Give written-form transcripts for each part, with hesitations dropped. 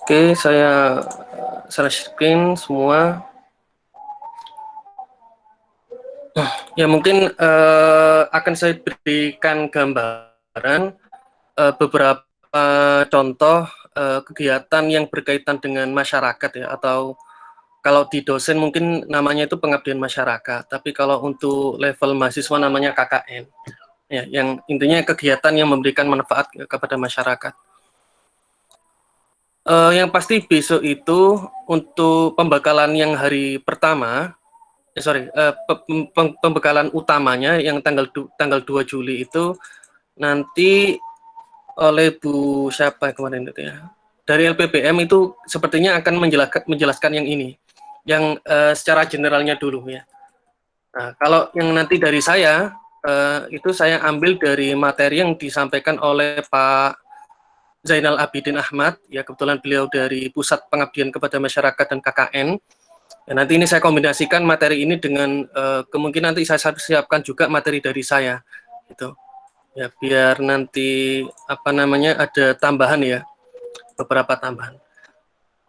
Oke, saya share screen semua. Ya mungkin akan saya berikan gambaran beberapa contoh kegiatan yang berkaitan dengan masyarakat ya, atau kalau di dosen mungkin namanya itu pengabdian masyarakat, tapi kalau untuk level mahasiswa namanya KKN. Ya, yang intinya kegiatan yang memberikan manfaat kepada masyarakat. Yang pasti besok itu untuk pembekalan yang hari pertama, pembekalan utamanya yang tanggal 2 Juli itu nanti oleh Bu siapa kemarin itu ya. Dari LPPM itu sepertinya akan menjelaskan yang ini, yang secara generalnya dulu ya. Nah, kalau yang nanti dari saya itu saya ambil dari materi yang disampaikan oleh Pak Zainal Abidin Ahmad, ya kebetulan beliau dari Pusat Pengabdian kepada Masyarakat dan KKN. Ya, nanti ini saya kombinasikan materi ini dengan kemungkinan nanti saya siapkan juga materi dari saya, gitu. Ya biar nanti apa namanya ada tambahan ya, beberapa tambahan.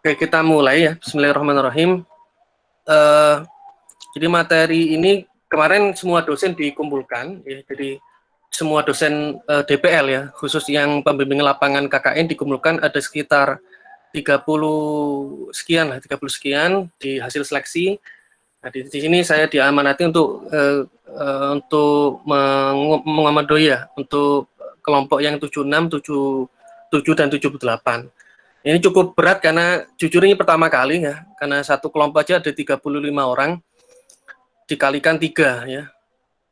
Oke kita mulai ya. Bismillahirrahmanirrahim. Jadi materi ini kemarin semua dosen dikumpulkan, ya, jadi semua dosen DPL ya, khusus yang pembimbing lapangan KKN dikumpulkan ada sekitar 30 sekian lah, 30 sekian di hasil seleksi. Nah, di sini saya diamanati untuk mengamadoi ya, untuk kelompok yang 76, 77 dan 78. Ini cukup berat karena jujur ini pertama kali ya, karena satu kelompok aja ada 35 orang dikalikan 3 ya.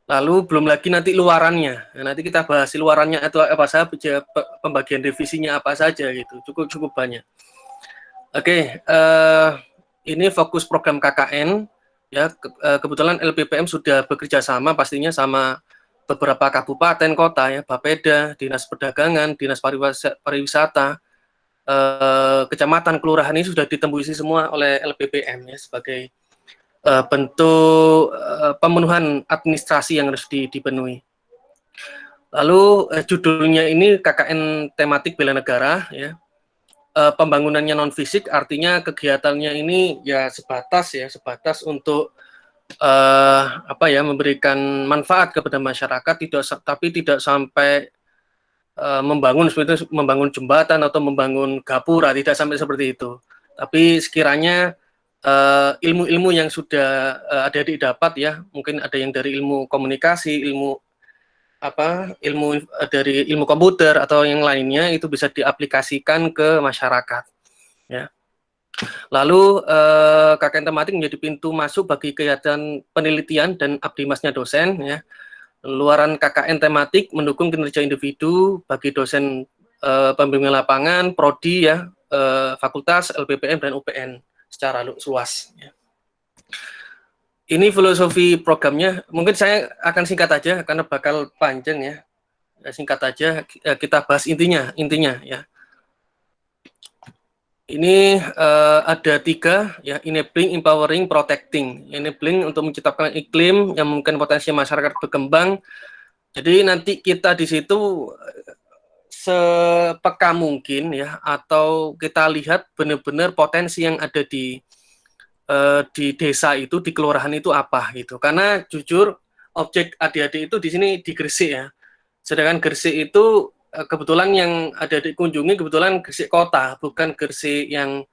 Lalu belum lagi nanti luarannya. Nah, nanti kita bahas luarannya atau apa saja, pembagian divisinya apa saja gitu. Cukup banyak. Oke, ini fokus program KKN ya. Kebetulan LPPM sudah bekerja sama pastinya sama beberapa kabupaten kota ya, Bapeda, Dinas Perdagangan, Dinas Pariwisata, kecamatan, kelurahan ini sudah ditembusi semua oleh LPPM ya sebagai bentuk pemenuhan administrasi yang harus dipenuhi. Lalu judulnya ini KKN tematik bela negara ya. Pembangunannya non fisik artinya kegiatannya ini ya sebatas untuk apa ya memberikan manfaat kepada masyarakat, tapi tidak sampai membangun seperti itu, membangun jembatan atau membangun gapura, tidak sampai seperti itu. Tapi sekiranya ilmu-ilmu yang sudah ada didapat ya, mungkin ada yang dari ilmu komunikasi, ilmu dari ilmu komputer atau yang lainnya itu bisa diaplikasikan ke masyarakat ya. Lalu KKN tematik menjadi pintu masuk bagi kegiatan penelitian dan abdi masnya dosen ya. Luaran KKN tematik mendukung kinerja individu bagi dosen pembimbing lapangan, prodi ya, fakultas, LPPM dan UPN secara luas ya. Ini filosofi programnya, mungkin saya akan singkat aja karena bakal panjang ya. Singkat aja kita bahas intinya ya. Ini ada 3 ya, enabling, empowering, protecting. Enabling untuk menciptakan iklim yang mungkin potensi masyarakat berkembang. Jadi nanti kita di situ sepeka mungkin ya, atau kita lihat benar-benar potensi yang ada di desa itu, di kelurahan itu apa gitu. Karena jujur objek adik-adik itu di sini di Gresik ya. Sedangkan Gresik itu kebetulan yang ada dikunjungi kebetulan Gresik kota, bukan Gresik yang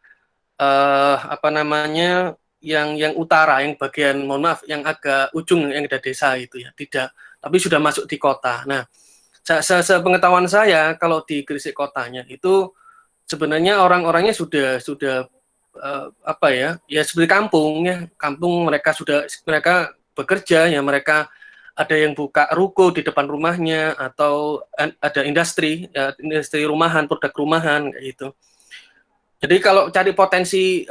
apa namanya yang utara, yang bagian mohon maaf yang agak ujung yang ada desa itu ya, tidak, tapi sudah masuk di kota. Nah, sepengetahuan saya kalau di Gresik kotanya itu sebenarnya orang-orangnya sudah apa ya seperti kampung ya, kampung mereka bekerja ya, mereka ada yang buka ruko di depan rumahnya atau ada industri ya, industri rumahan, produk rumahan kayak gitu. Jadi kalau cari potensi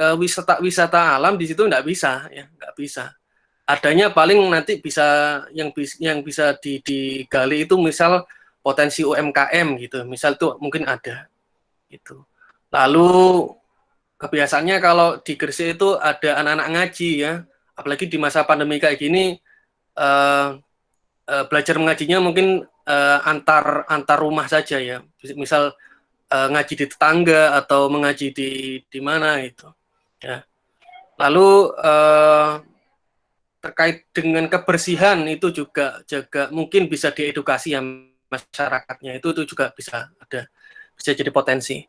wisata alam di situ nggak bisa ya, nggak bisa. Adanya paling nanti bisa yang bisa digali itu misal potensi UMKM gitu, misal tuh mungkin ada gitu. Lalu kebiasaannya kalau di Gresik itu ada anak-anak ngaji ya, apalagi di masa pandemi kayak gini, belajar mengajinya mungkin antar rumah saja ya. Misal ngaji di tetangga atau mengaji di mana itu. Ya. Lalu terkait dengan kebersihan itu juga mungkin bisa diedukasi ya masyarakatnya, itu juga bisa jadi potensi.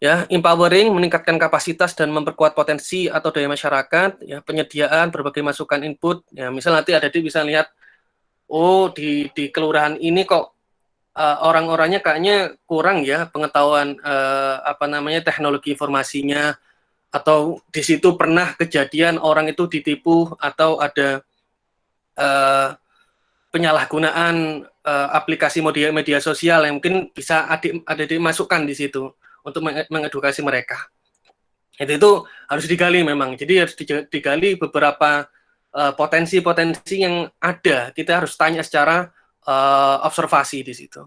Ya, empowering, meningkatkan kapasitas dan memperkuat potensi atau daya masyarakat, ya, penyediaan berbagai masukan input, ya, misal nanti adik bisa lihat, oh di kelurahan ini kok orang-orangnya kayaknya kurang ya pengetahuan teknologi informasinya, atau di situ pernah kejadian orang itu ditipu atau ada penyalahgunaan aplikasi media sosial yang mungkin bisa ada dimasukkan di situ untuk mengedukasi mereka. Itu harus digali memang. Jadi harus digali beberapa potensi-potensi yang ada. Kita harus tanya secara observasi di situ.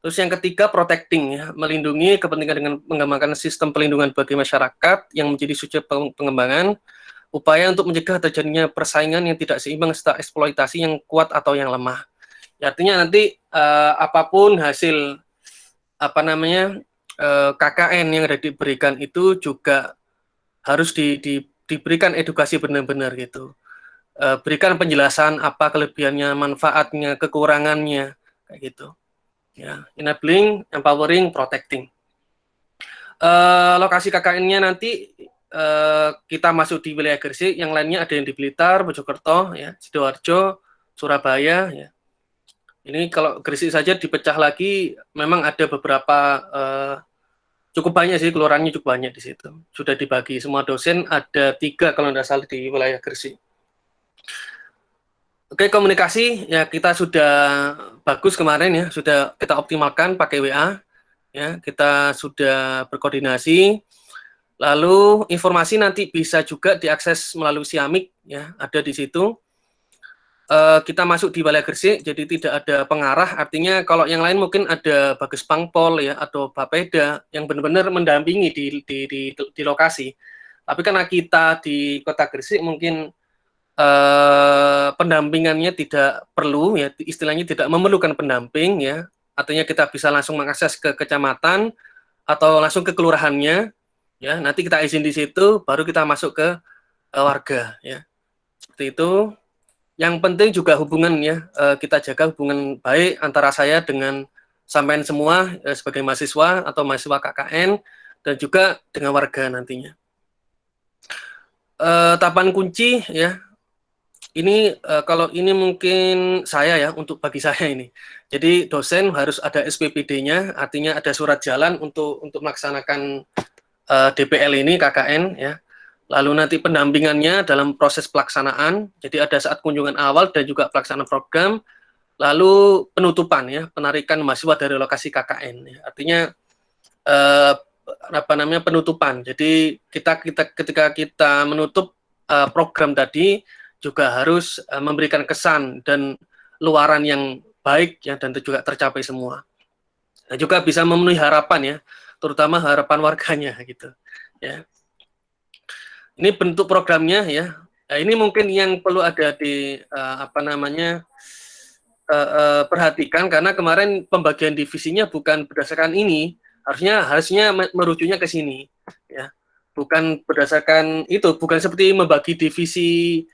Terus yang ketiga, protecting, ya, melindungi kepentingan dengan mengembangkan sistem pelindungan bagi masyarakat yang menjadi subjek pengembangan, upaya untuk mencegah terjadinya persaingan yang tidak seimbang serta eksploitasi yang kuat atau yang lemah. Ya, artinya nanti apapun hasil KKN yang ada diberikan itu juga harus diberikan edukasi benar-benar gitu. Berikan penjelasan apa kelebihannya, manfaatnya, kekurangannya, kayak gitu. Ya, enabling, empowering, protecting. Lokasi KKN-nya nanti kita masuk di wilayah Gresik, yang lainnya ada yang di Blitar, Mojokerto, ya, Sidoarjo, Surabaya. Ya. Ini kalau Gresik saja dipecah lagi, memang ada beberapa cukup banyak sih, kelurahannya cukup banyak di situ. Sudah dibagi semua dosen, ada 3 kalau tidak salah di wilayah Gresik. Oke, komunikasi ya kita sudah bagus kemarin ya, sudah kita optimalkan pakai WA. Ya, kita sudah berkoordinasi. Lalu informasi nanti bisa juga diakses melalui Siamik, ya, ada di situ. Kita masuk di wilayah Gresik, jadi tidak ada pengarah. Artinya kalau yang lain mungkin ada Bagus Pangpol ya atau Bapeda yang benar-benar mendampingi di lokasi. Tapi karena kita di Kota Gresik mungkin pendampingannya tidak perlu, ya, istilahnya tidak memerlukan pendamping, ya. Artinya kita bisa langsung mengakses ke kecamatan atau langsung ke kelurahannya, ya. Nanti kita izin di situ, baru kita masuk ke warga, ya. Seperti itu. Yang penting juga hubungan, ya, kita jaga hubungan baik antara saya dengan sampean semua sebagai mahasiswa atau mahasiswa KKN dan juga dengan warga nantinya. Tahapan kunci, ya. Ini kalau ini mungkin saya ya, untuk bagi saya ini. Jadi dosen harus ada SPPD-nya, artinya ada surat jalan untuk melaksanakan DPL ini KKN, ya. Lalu nanti pendampingannya dalam proses pelaksanaan. Jadi ada saat kunjungan awal dan juga pelaksanaan program. Lalu penutupan, ya, penarikan mahasiswa dari lokasi KKN. Ya. Artinya penutupan. Jadi ketika kita menutup program tadi juga harus memberikan kesan dan luaran yang baik, ya, dan juga tercapai semua. Dan juga bisa memenuhi harapan, ya, terutama harapan warganya gitu, ya. Ini bentuk programnya, ya. Nah, ini mungkin yang perlu ada di perhatikan, karena kemarin pembagian divisinya bukan berdasarkan ini, harusnya merujuknya ke sini, ya. Bukan berdasarkan itu, bukan seperti membagi divisi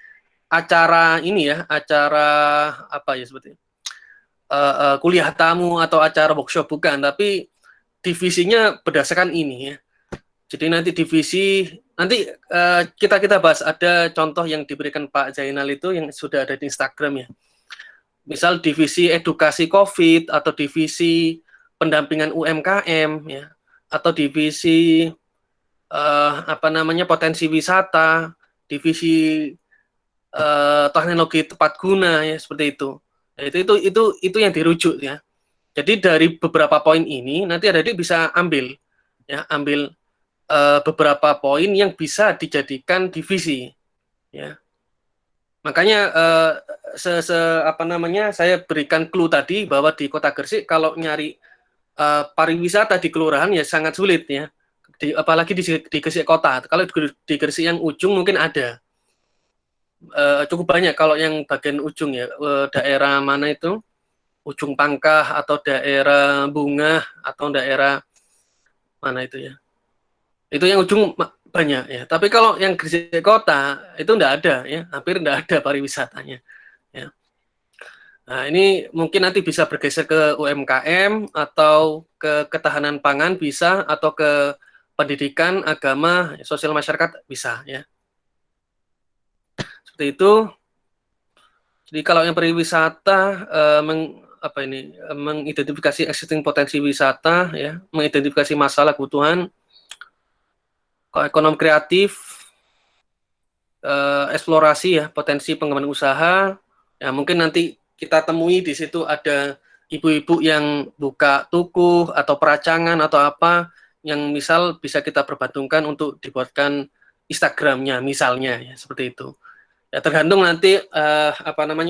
acara ini, ya, acara apa ya sebetulnya kuliah tamu atau acara workshop, bukan, tapi divisinya berdasarkan ini, ya. Jadi nanti divisi kita bahas, ada contoh yang diberikan Pak Zainal itu yang sudah ada di Instagram, ya. Misal divisi edukasi COVID atau divisi pendampingan UMKM, ya, atau divisi potensi wisata, divisi teknologi tepat guna, ya, seperti itu. Nah, itu yang dirujuk, ya. Jadi dari beberapa poin ini nanti adik bisa ambil beberapa poin yang bisa dijadikan divisi, ya. Makanya saya berikan clue tadi bahwa di Kota Gresik kalau nyari pariwisata di kelurahan ya sangat sulit, ya. Apalagi di Gresik kota. Kalau di Gresik yang ujung mungkin ada. Cukup banyak kalau yang bagian ujung, ya, daerah mana itu, Ujung Pangkah atau daerah Bungah atau daerah mana itu ya. Itu yang ujung banyak ya. Tapi kalau yang Gresik kota itu enggak ada ya, hampir enggak ada pariwisatanya ya. Nah, ini mungkin nanti bisa bergeser ke UMKM atau ke ketahanan pangan bisa, atau ke pendidikan, agama, sosial masyarakat bisa ya. Seperti itu. Jadi kalau yang pariwisata mengidentifikasi existing potensi wisata ya, mengidentifikasi masalah kebutuhan, kalau ekonomi kreatif, eksplorasi ya, potensi pengembangan usaha, ya mungkin nanti kita temui di situ ada ibu-ibu yang buka tuku atau peracangan atau apa, yang misal bisa kita perbantukan untuk dibuatkan Instagramnya misalnya ya, seperti itu. Ya tergantung nanti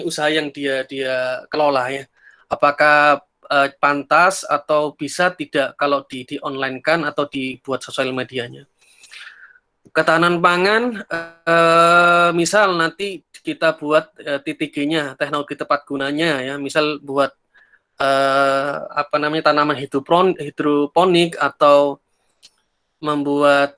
usaha yang dia kelola ya. Apakah pantas atau bisa tidak kalau di online kan atau dibuat sosial medianya. Ketahanan pangan, misal nanti kita buat titik G-nya, teknologi tepat gunanya ya, misal buat tanaman hidroponik atau membuat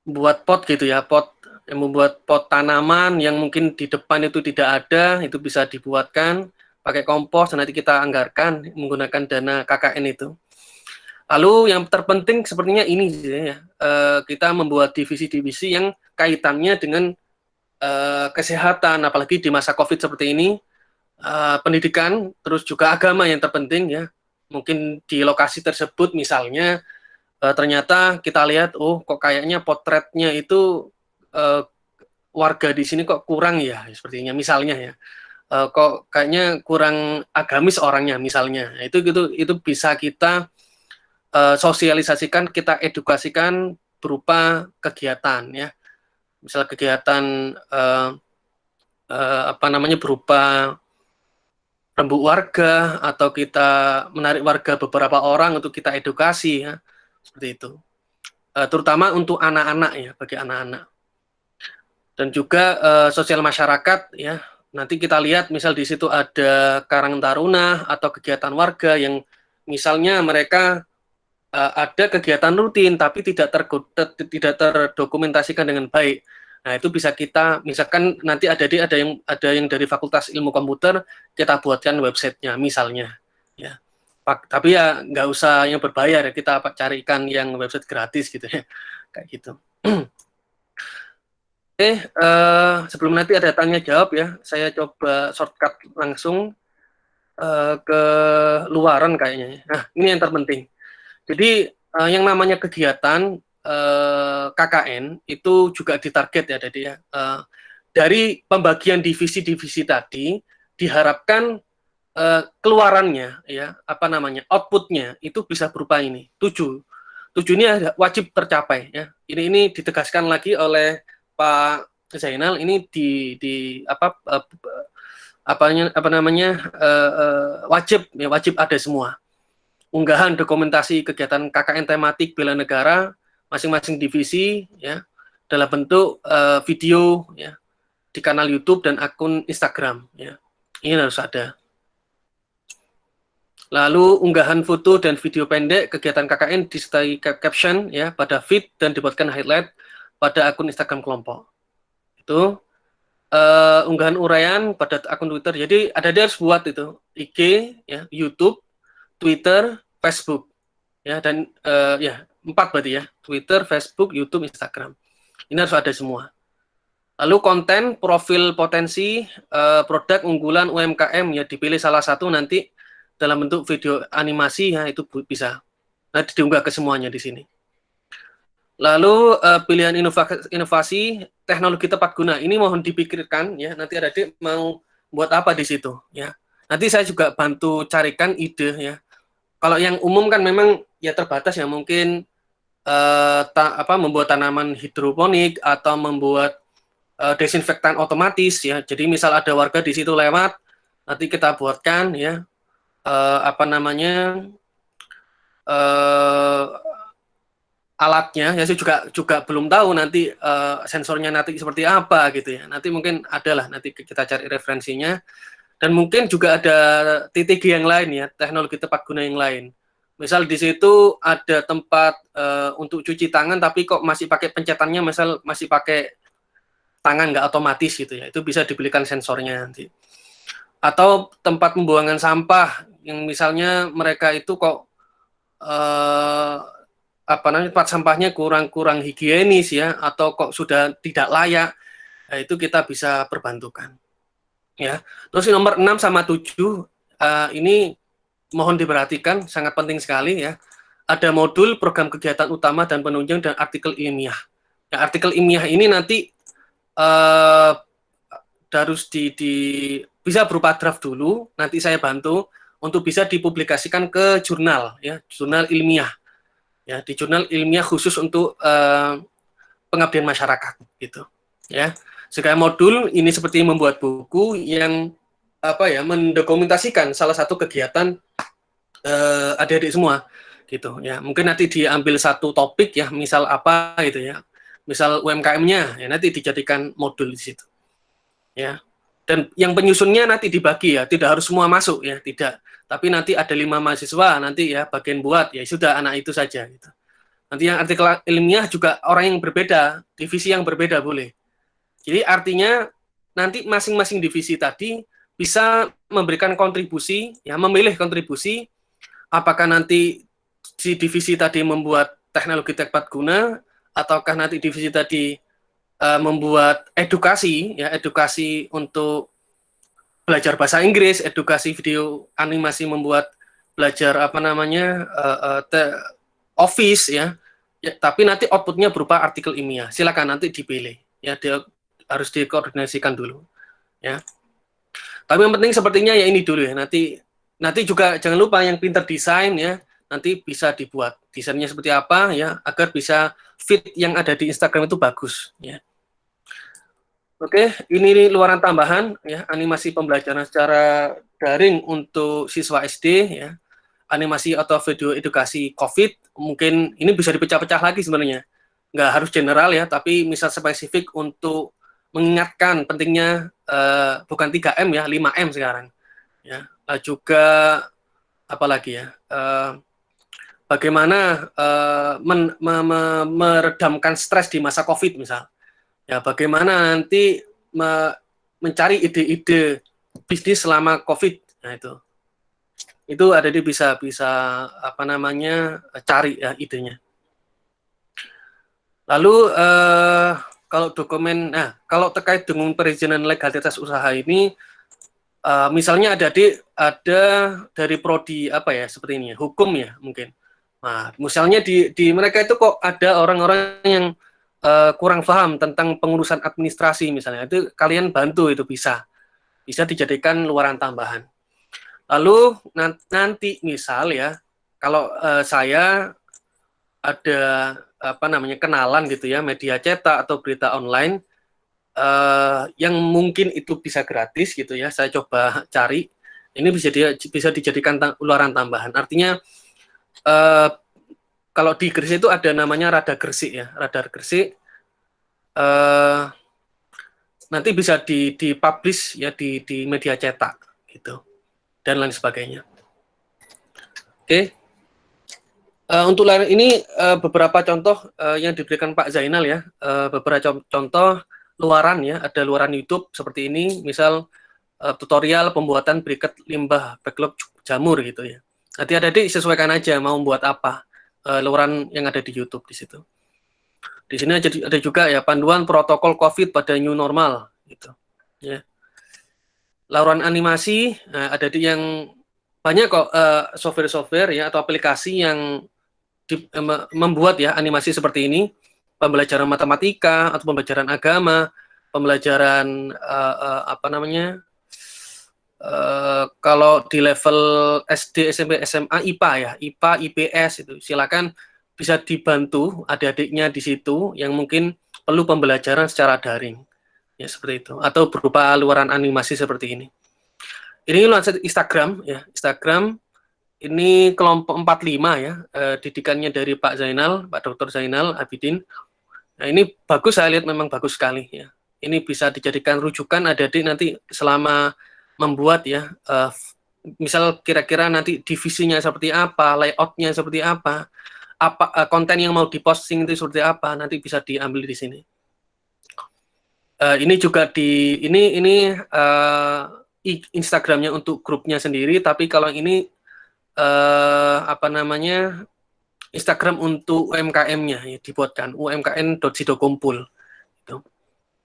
buat pot gitu ya, pot yang membuat pot tanaman yang mungkin di depan itu tidak ada, itu bisa dibuatkan pakai kompos, nanti kita anggarkan menggunakan dana KKN itu. Lalu yang terpenting sepertinya ini ya, kita membuat divisi-divisi yang kaitannya dengan kesehatan, apalagi di masa COVID seperti ini, pendidikan, terus juga agama yang terpenting ya. Mungkin di lokasi tersebut misalnya ternyata kita lihat, oh kok kayaknya potretnya itu warga di sini kok kurang ya, sepertinya misalnya ya. Kok kayaknya kurang agamis orangnya misalnya. Nah, itu bisa kita sosialisasikan, kita edukasikan berupa kegiatan ya, misal kegiatan berupa rembuk warga, atau kita menarik warga beberapa orang untuk kita edukasi ya, seperti itu. Terutama untuk anak-anak ya, bagi anak-anak. Dan juga sosial masyarakat ya. Nanti kita lihat misal di situ ada Karang Taruna atau kegiatan warga yang misalnya mereka ada kegiatan rutin tapi tidak terdokumentasikan dengan baik. Nah, itu bisa kita misalkan nanti ada yang dari Fakultas Ilmu Komputer, kita buatkan websitenya misalnya ya. Tapi ya nggak usah yang berbayar ya, kita carikan yang website gratis gitu ya, kayak gitu. Oke, sebelum nanti ada tanya jawab ya, saya coba shortcut langsung ke luaran kayaknya. Nah, ini yang terpenting. Jadi yang namanya kegiatan KKN itu juga ditarget ya, jadi ya. Dari pembagian divisi-divisi tadi diharapkan keluarannya ya, outputnya itu bisa berupa ini. 7 ini wajib tercapai ya. Ini ditegaskan lagi oleh Pak Zainal, ini wajib ada semua. Unggahan dokumentasi kegiatan KKN tematik bela negara masing-masing divisi ya, dalam bentuk video ya, di kanal YouTube dan akun Instagram ya. Ini harus ada. Lalu unggahan foto dan video pendek kegiatan KKN disertai caption ya pada feed dan dibuatkan highlight pada akun Instagram kelompok. Itu unggahan uraian pada akun Twitter. Jadi dia harus buat itu IG ya, YouTube, Twitter, Facebook ya, dan 4 berarti ya, Twitter, Facebook, YouTube, Instagram. Ini harus ada semua. Lalu konten, profil potensi, produk unggulan UMKM ya, dipilih salah satu nanti dalam bentuk video animasi ya, itu bisa. Nah, diunggah ke semuanya di sini. Lalu pilihan inovasi teknologi tepat guna. Ini mohon dipikirkan ya, nanti adik mau buat apa di situ ya. Nanti saya juga bantu carikan ide ya. Kalau yang umum kan memang ya terbatas ya, mungkin membuat tanaman hidroponik atau membuat desinfektan otomatis ya. Jadi misal ada warga di situ lewat, nanti kita buatkan ya alatnya ya. Saya juga belum tahu nanti sensornya nanti seperti apa gitu ya. Nanti mungkin adalah nanti kita cari referensinya. Dan mungkin juga ada TTG yang lain ya, teknologi tepat guna yang lain. Misal di situ ada tempat untuk cuci tangan, tapi kok masih pakai pencetannya, misal masih pakai tangan nggak otomatis gitu ya, itu bisa dibelikan sensornya nanti. Atau tempat pembuangan sampah yang misalnya mereka itu kok apa namanya tempat sampahnya kurang higienis ya, atau kok sudah tidak layak, nah, itu kita bisa perbantukan. Ya, terus nomor 6 sama 7 ini mohon diperhatikan, sangat penting sekali ya. Ada modul program kegiatan utama dan penunjang dan artikel ilmiah. Ya, artikel ilmiah ini nanti harus bisa berupa draft dulu, nanti saya bantu untuk bisa dipublikasikan ke jurnal ya, jurnal ilmiah. Ya, di jurnal ilmiah khusus untuk pengabdian masyarakat gitu. Ya. Sekarang modul ini seperti membuat buku yang mendokumentasikan salah satu kegiatan adik-adik semua gitu ya. Mungkin nanti diambil satu topik ya, misal apa gitu ya, misal UMKM-nya ya, nanti dijadikan modul di situ ya. Dan yang penyusunnya nanti dibagi ya, tidak harus semua masuk ya, tidak, tapi nanti ada 5 mahasiswa nanti ya bagian buat, ya sudah anak itu saja gitu. Nanti yang artikel ilmiah juga orang yang berbeda, divisi yang berbeda boleh. Jadi artinya nanti masing-masing divisi tadi bisa memberikan kontribusi ya, memilih kontribusi. Apakah nanti si divisi tadi membuat teknologi tepat guna, ataukah nanti divisi tadi membuat edukasi, ya edukasi untuk belajar bahasa Inggris, edukasi video animasi membuat belajar Office ya. Ya, tapi nanti outputnya berupa artikel ilmiah. Silakan nanti dipilih. Ya, dia harus dikoordinasikan dulu. Ya. Tapi yang penting sepertinya ya ini dulu ya. Nanti juga jangan lupa yang pinter desain ya, nanti bisa dibuat desainnya seperti apa ya, agar bisa fit yang ada di Instagram itu bagus ya. Oke, ini luaran tambahan ya, animasi pembelajaran secara daring untuk siswa SD ya, animasi atau video edukasi COVID, mungkin ini bisa dipecah-pecah lagi sebenarnya, nggak harus general ya, tapi misal spesifik untuk mengingatkan pentingnya bukan 3M ya, 5M sekarang ya. Juga apalagi ya, bagaimana meredamkan stres di masa COVID misal. Ya, bagaimana nanti mencari ide-ide bisnis selama COVID. Nah, itu ada di bisa cari ya idenya. Lalu kalau dokumen, kalau terkait dengan perizinan legalitas usaha ini, misalnya ada dari prodi seperti ini, hukum ya mungkin. Nah, misalnya di mereka itu kok ada orang-orang yang kurang paham tentang pengurusan administrasi misalnya, itu kalian bantu, itu bisa dijadikan luaran tambahan. Lalu nanti misal ya, kalau saya ada kenalan gitu ya, media cetak atau berita online yang mungkin itu bisa gratis gitu ya, saya coba cari, ini bisa dijadikan luaran tambahan. Artinya kalau di Gresik itu ada namanya Radar Gresik ya, Radar Gresik. Nanti bisa dipublish ya di media cetak gitu dan lain sebagainya. Oke. Untuk ini beberapa contoh yang diberikan Pak Zainal ya, beberapa contoh luaran ya, ada luaran YouTube seperti ini, misal tutorial pembuatan briket limbah backlog jamur gitu ya. Nanti adik-adik sesuaikan aja mau buat apa, luaran yang ada di YouTube di situ. Di sini ada juga ya panduan protokol COVID pada new normal gitu. Ya. Luaran animasi ada yang banyak kok software-software ya atau aplikasi yang membuat ya animasi seperti ini, pembelajaran matematika atau pembelajaran agama, pembelajaran kalau di level SD, SMP, SMA IPA ya, IPA, IPS itu silakan bisa dibantu adik-adiknya di situ yang mungkin perlu pembelajaran secara daring ya, seperti itu, atau berupa luaran animasi seperti ini. Ini luaran Instagram ya, Instagram ini kelompok 45 ya, didikannya dari Pak Zainal, Pak Dr. Zainal Abidin. Nah, ini bagus, saya lihat memang bagus sekali ya. Ini bisa dijadikan rujukan adik-adik nanti selama membuat ya, misal kira-kira nanti divisinya seperti apa, layoutnya seperti apa, konten yang mau diposting itu seperti apa, nanti bisa diambil di sini. Ini juga ini Instagramnya untuk grupnya sendiri, tapi kalau ini apa namanya, Instagram untuk UMKM-nya ya, dibuatkan umkn.sidokumpul gitu.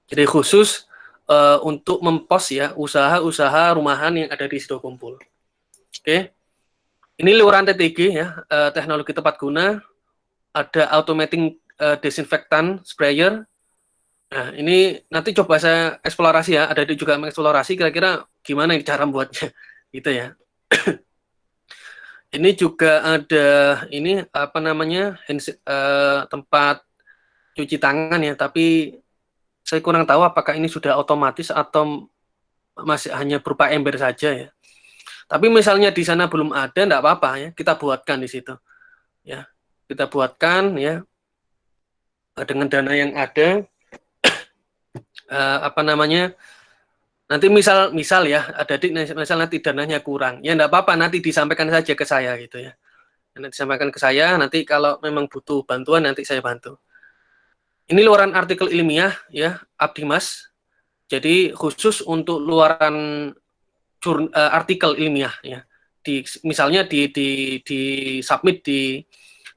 Jadi khusus untuk mempost ya usaha-usaha rumahan yang ada di Sidokumpul. Oke. Ini luaran TTG ya, teknologi tepat guna, ada automating disinfektan sprayer. Nah, ini nanti coba saya eksplorasi ya, ada juga mengeksplorasi kira-kira gimana cara membuatnya gitu ya. Ini juga ada ini apa namanya tempat cuci tangan ya, tapi saya kurang tahu apakah ini sudah otomatis atau masih hanya berupa ember saja ya. Tapi misalnya di sana belum ada, enggak apa-apa ya, kita buatkan di situ. Ya, kita buatkan ya dengan dana yang ada. Apa namanya? Nanti misal ya, ada misal nanti dananya kurang, ya enggak apa-apa, nanti disampaikan saja ke saya gitu ya. Nanti disampaikan ke saya, nanti kalau memang butuh bantuan nanti saya bantu. Ini luaran artikel ilmiah ya, Abdimas. Jadi khusus untuk luaran artikel ilmiah ya. Misalnya di submit di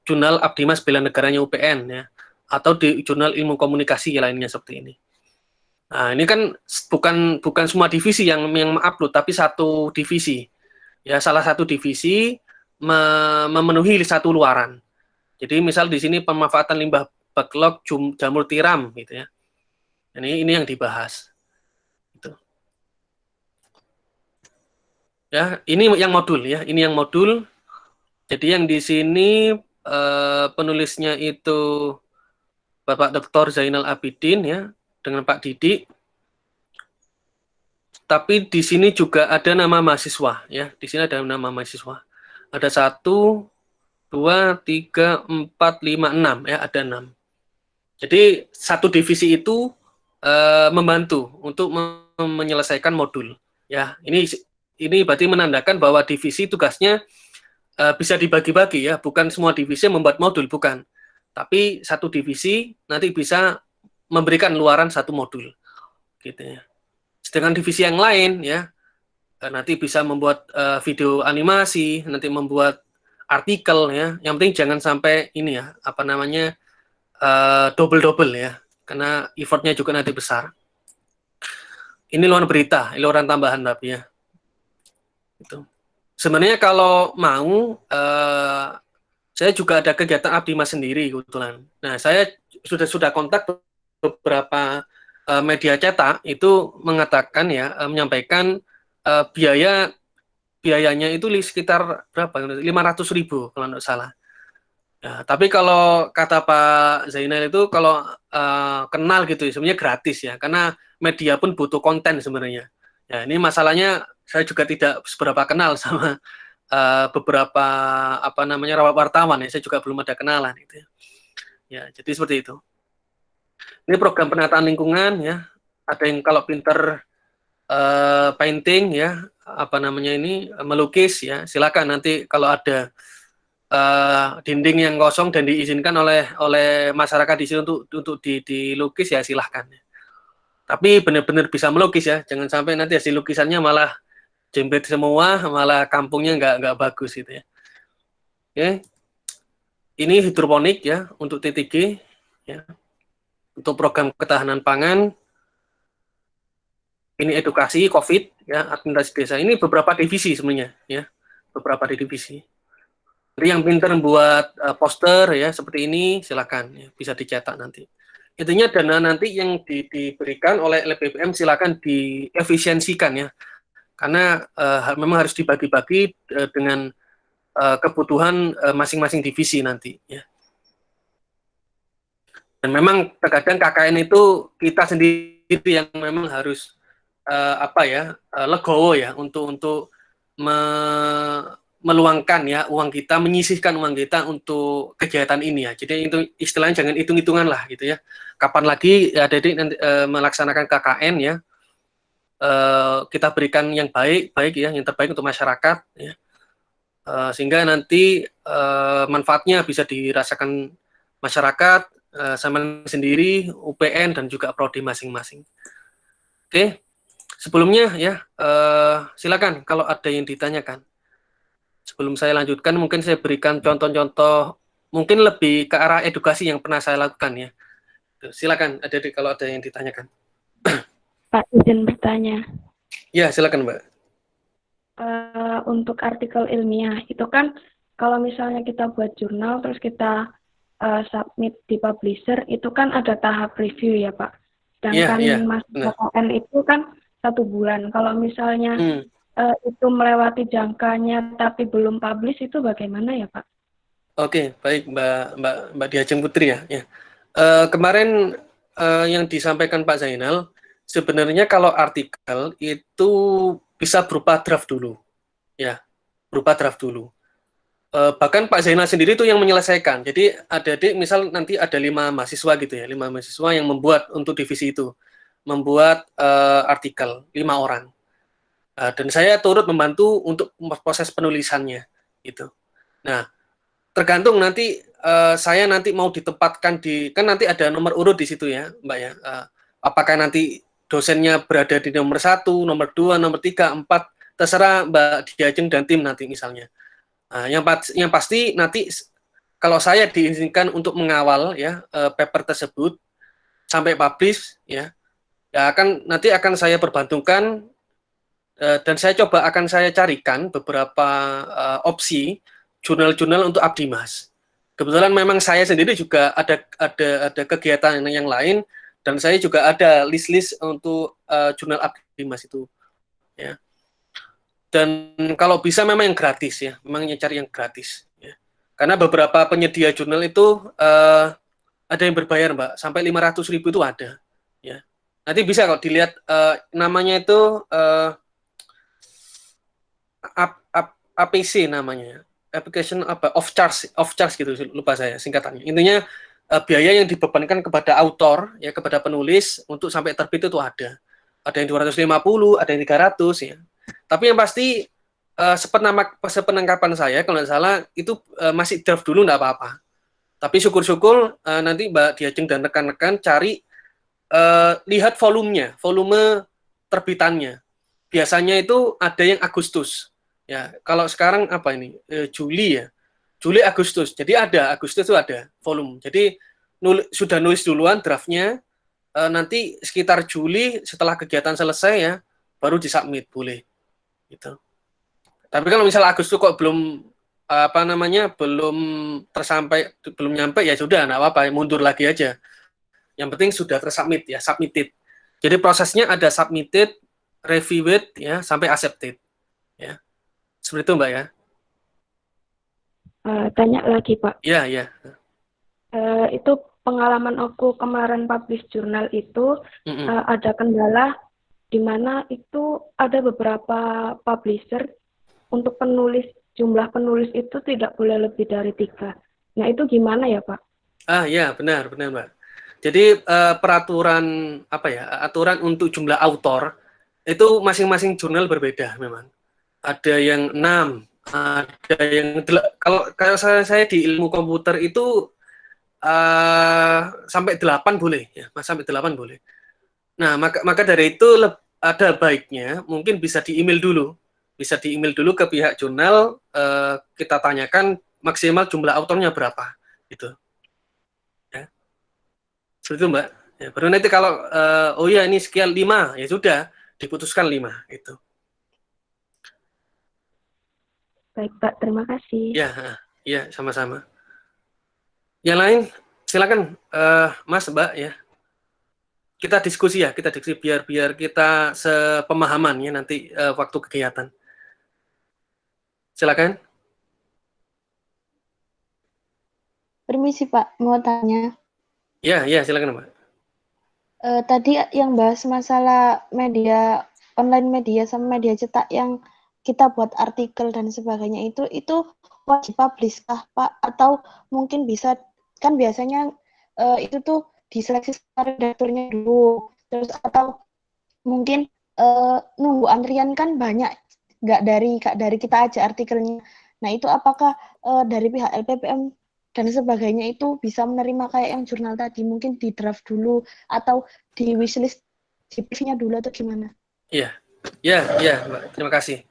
jurnal Abdimas Bela Negaranya UPN ya, atau di jurnal ilmu komunikasi lainnya seperti ini. Nah, ini kan bukan semua divisi yang mengupload, tapi satu divisi. Ya, salah satu divisi memenuhi satu luaran. Jadi misal di sini pemanfaatan limbah backlog jamur tiram gitu ya. Ini yang dibahas. Gitu. Ya, ini yang modul ya, ini yang modul. Jadi yang di sini penulisnya itu Bapak Dr. Zainal Abidin ya, dengan Pak Didi. Tapi di sini juga ada nama mahasiswa ya. Di sini ada nama mahasiswa. Ada 1, 2, 3, 4, 5, 6 ya, ada 6. Jadi satu divisi itu membantu untuk menyelesaikan modul. Ya, ini berarti menandakan bahwa divisi tugasnya bisa dibagi-bagi ya, bukan semua divisi membuat modul, bukan. Tapi satu divisi nanti bisa memberikan luaran satu modul. Gitu ya. Sedangkan divisi yang lain ya nanti bisa membuat video animasi, nanti membuat artikel ya. Yang penting jangan sampai ini ya, apa namanya double ya, karena effortnya juga nanti besar. Ini luaran berita, luaran tambahan tapi ya. Itu. Sebenarnya kalau mau, saya juga ada kegiatan Abdimas sendiri kebetulan. Nah, saya sudah kontak beberapa media cetak itu mengatakan ya, menyampaikan biayanya itu sekitar berapa? 500.000 kalau tidak salah. Ya, tapi kalau kata Pak Zainal itu kalau kenal gitu sebenarnya gratis ya, karena media pun butuh konten sebenarnya. Ya, ini masalahnya saya juga tidak seberapa kenal sama beberapa apa namanya wartawan ya, saya juga belum ada kenalan gitu ya. Ya, jadi seperti itu. Ini program penataan lingkungan ya. Ada yang kalau pinter painting ya, apa namanya ini melukis ya, silakan nanti kalau ada dinding yang kosong dan diizinkan oleh masyarakat di sini untuk dilukis ya silahkan. Tapi benar-benar bisa melukis ya, jangan sampai nanti hasil lukisannya malah jembet semua, malah kampungnya nggak bagus gitu ya. Oke, ini hidroponik ya untuk TTG ya, untuk program ketahanan pangan. Ini edukasi COVID ya, administrasi desa. Ini beberapa divisi sebenarnya ya, beberapa divisi. Jadi yang pintar membuat poster ya seperti ini silakan ya, bisa dicetak nanti. Intinya dana nanti yang diberikan oleh BPM silakan diefisiensikan ya, karena memang harus dibagi-bagi dengan kebutuhan masing-masing divisi nanti ya. Dan memang terkadang KKN itu kita sendiri yang memang harus legowo ya untuk meluangkan ya uang kita, menyisihkan uang kita untuk kegiatan ini ya. Jadi itu istilahnya jangan hitung-hitungan lah gitu ya. Kapan lagi ya Deddy melaksanakan KKN ya. kita berikan yang baik ya, yang terbaik untuk masyarakat ya. Sehingga nanti manfaatnya bisa dirasakan masyarakat, sama sendiri, UPN dan juga prodi masing-masing. Oke, sebelumnya ya silakan kalau ada yang ditanyakan. Sebelum saya lanjutkan, mungkin saya berikan contoh-contoh mungkin lebih ke arah edukasi yang pernah saya lakukan ya. Silakan, kalau ada yang ditanyakan. Pak, izin bertanya. Ya, silakan Mbak. Untuk artikel ilmiah, itu kan kalau misalnya kita buat jurnal, terus kita submit di publisher, itu kan ada tahap review ya Pak. Sedangkan masa KKN itu kan 1 bulan. Kalau misalnya itu melewati jangkanya tapi belum publish, itu bagaimana ya Pak? Oke, baik Mbak Diajeng Putri ya. Kemarin yang disampaikan Pak Zainal, sebenarnya kalau artikel itu bisa berupa draft dulu, ya, berupa draft dulu. Bahkan Pak Zainal sendiri itu yang menyelesaikan. Jadi adik-adik misal nanti ada 5 mahasiswa gitu ya, 5 mahasiswa yang membuat untuk divisi itu, membuat artikel 5 orang. Dan saya turut membantu untuk proses penulisannya, gitu. Nah, tergantung nanti saya nanti mau ditempatkan kan nanti ada nomor urut di situ ya, Mbak ya. Apakah nanti dosennya berada di nomor 1, nomor 2, nomor 3, 4, terserah Mbak Diajeng dan tim nanti misalnya. Yang pasti nanti kalau saya diizinkan untuk mengawal ya paper tersebut sampai publish ya, nanti akan saya perbandingkan dan saya akan saya carikan beberapa opsi jurnal-jurnal untuk abdi mas. Kebetulan memang saya sendiri juga ada kegiatan yang lain dan saya juga ada list-list untuk jurnal abdi mas itu ya. Dan kalau bisa memang yang gratis ya, memang cari yang gratis ya. Karena beberapa penyedia jurnal itu ada yang berbayar Mbak, sampai 500.000 itu ada ya. Nanti bisa kalau dilihat namanya itu APC namanya, application off charge gitu, lupa saya singkatannya. Intinya biaya yang dibebankan kepada autor ya, kepada penulis untuk sampai terbit itu ada yang 250, ada yang 300 ya. Tapi yang pasti sepenangkapan saya kalau nggak salah itu masih draft dulu nggak apa-apa. Tapi syukur-syukur nanti Mbak Diajeng dan rekan-rekan cari lihat volume terbitannya. Biasanya itu ada yang Agustus. Ya, kalau sekarang apa ini? Juli ya. Juli Agustus. Jadi ada Agustus itu ada volume. Jadi sudah nulis duluan draftnya. Nanti sekitar Juli setelah kegiatan selesai ya, baru disubmit boleh. Gitu. Tapi kalau misal Agustus kok belum belum belum nyampe ya sudah, nggak apa-apa, mundur lagi aja. Yang penting sudah tersubmit ya, submitted. Jadi prosesnya ada submitted, reviewed ya, sampai accepted. Ya. Seperti itu Mbak ya. Tanya lagi Pak. Iya. Itu pengalaman aku kemarin publish jurnal itu ada kendala di mana itu ada beberapa publisher untuk jumlah penulis itu tidak boleh lebih dari 3. Nah itu gimana ya Pak? Ya benar Mbak. Jadi peraturan aturan untuk jumlah autor itu masing-masing jurnal berbeda memang. Ada yang 6, ada yang kalau saya di ilmu komputer itu sampai 8 boleh ya, sampai 8 boleh. Nah, maka dari itu ada baiknya mungkin bisa di-email dulu. Bisa di-email dulu ke pihak jurnal, kita tanyakan maksimal jumlah autornya berapa gitu. Seperti itu Mbak. Ya, baru nanti kalau oh ya ini sekian 5, ya sudah diputuskan 5 itu. Baik Pak, terima kasih. Ya sama-sama. Yang lain silakan Mas Mbak ya. Kita diskusi biar kita sepemahaman ya nanti waktu kegiatan. Silakan. Permisi Pak, mau tanya. Ya silakan Mbak. Tadi yang bahas masalah media online media sama media cetak yang kita buat artikel dan sebagainya itu wajib publish kah Pak? Atau mungkin bisa, kan biasanya itu tuh diseleksi sama redakturnya dulu, terus atau mungkin nunggu antrian kan banyak, nggak dari kita aja artikelnya. Nah, itu apakah dari pihak LPPM dan sebagainya itu bisa menerima kayak yang jurnal tadi, mungkin di draft dulu atau di wishlist di nya dulu atau gimana? Iya, ya, Mbak. Terima kasih.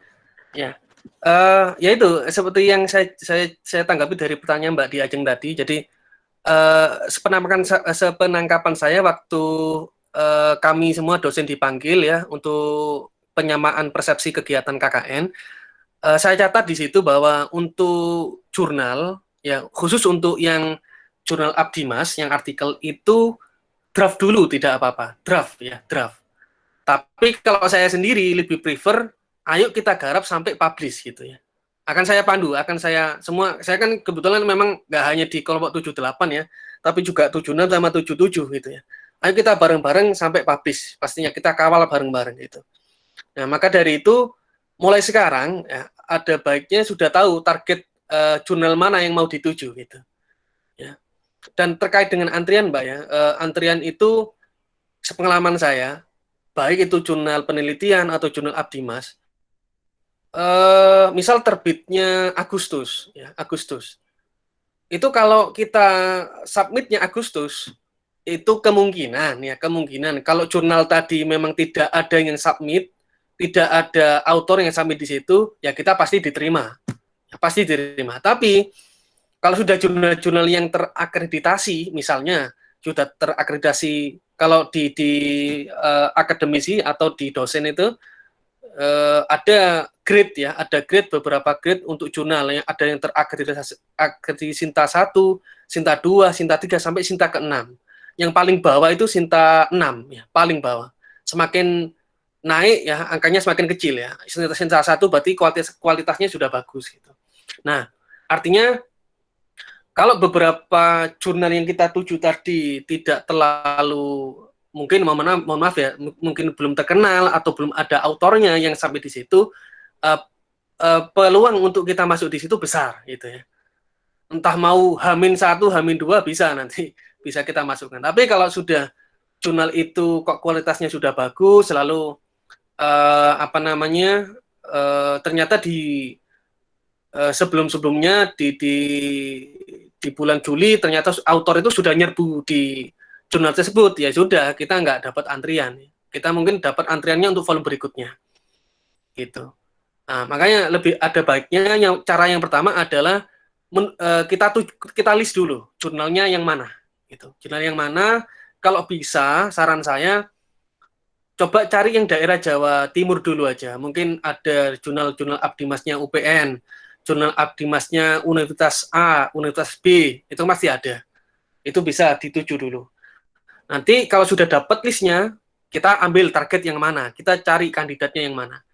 Ya, ya itu seperti yang saya tanggapi dari pertanyaan Mbak di Ajeng tadi. Jadi sepenangkapan saya waktu kami semua dosen dipanggil ya untuk penyamaan persepsi kegiatan KKN. Saya catat di situ bahwa untuk jurnal ya khusus untuk yang jurnal Abdimas yang artikel itu draft dulu tidak apa-apa, draft ya, draft. Tapi kalau saya sendiri lebih prefer, ayo kita garap sampai publish gitu ya. Akan saya pandu, saya kan kebetulan memang nggak hanya di kelompok 78 ya, tapi juga 76 sama 77 gitu ya. Ayo kita bareng-bareng sampai publish, pastinya kita kawal bareng-bareng gitu. Nah, maka dari itu, mulai sekarang ya, ada baiknya sudah tahu target jurnal mana yang mau dituju gitu. Ya. Dan terkait dengan antrian Mbak ya, antrian itu sepengalaman saya, baik itu jurnal penelitian atau jurnal Abdimas, misal terbitnya Agustus, ya Agustus. Itu kalau kita submitnya Agustus, itu kemungkinan kalau jurnal tadi memang tidak ada yang submit, tidak ada autor yang submit di situ, ya kita pasti diterima, pasti diterima. Tapi kalau sudah jurnal-jurnal yang terakreditasi, misalnya sudah terakreditasi kalau di akademisi atau di dosen itu ada grade ya, ada grade beberapa grade untuk jurnal yang ada yang terakreditasi Sinta 1, Sinta 2, Sinta 3 sampai Sinta ke-6. Yang paling bawah itu Sinta 6 ya, paling bawah. Semakin naik ya angkanya semakin kecil ya. Sinta 1 berarti kualitasnya sudah bagus gitu. Nah, artinya kalau beberapa jurnal yang kita tuju tadi tidak terlalu mungkin mohon maaf ya, mungkin belum terkenal atau belum ada autornya yang sampai di situ, peluang untuk kita masuk di situ besar gitu ya. Entah mau H-1, H-2 bisa nanti bisa kita masukkan. Tapi kalau sudah jurnal itu kok kualitasnya sudah bagus, lalu ternyata di sebelum-sebelumnya di bulan Juli ternyata autor itu sudah nyerbu di jurnal tersebut, ya sudah kita nggak dapat antrian, kita mungkin dapat antriannya untuk volume berikutnya gitu. Nah, makanya lebih ada baiknya cara yang pertama adalah kita list dulu jurnalnya yang mana gitu, jurnal yang mana. Kalau bisa saran saya coba cari yang daerah Jawa Timur dulu aja, mungkin ada jurnal-jurnal Abdimasnya UPN, jurnal Abdimasnya Universitas A, Universitas B, itu masih ada. Itu bisa dituju dulu. Nanti kalau sudah dapat listnya, kita ambil target yang mana, kita cari kandidatnya yang mana.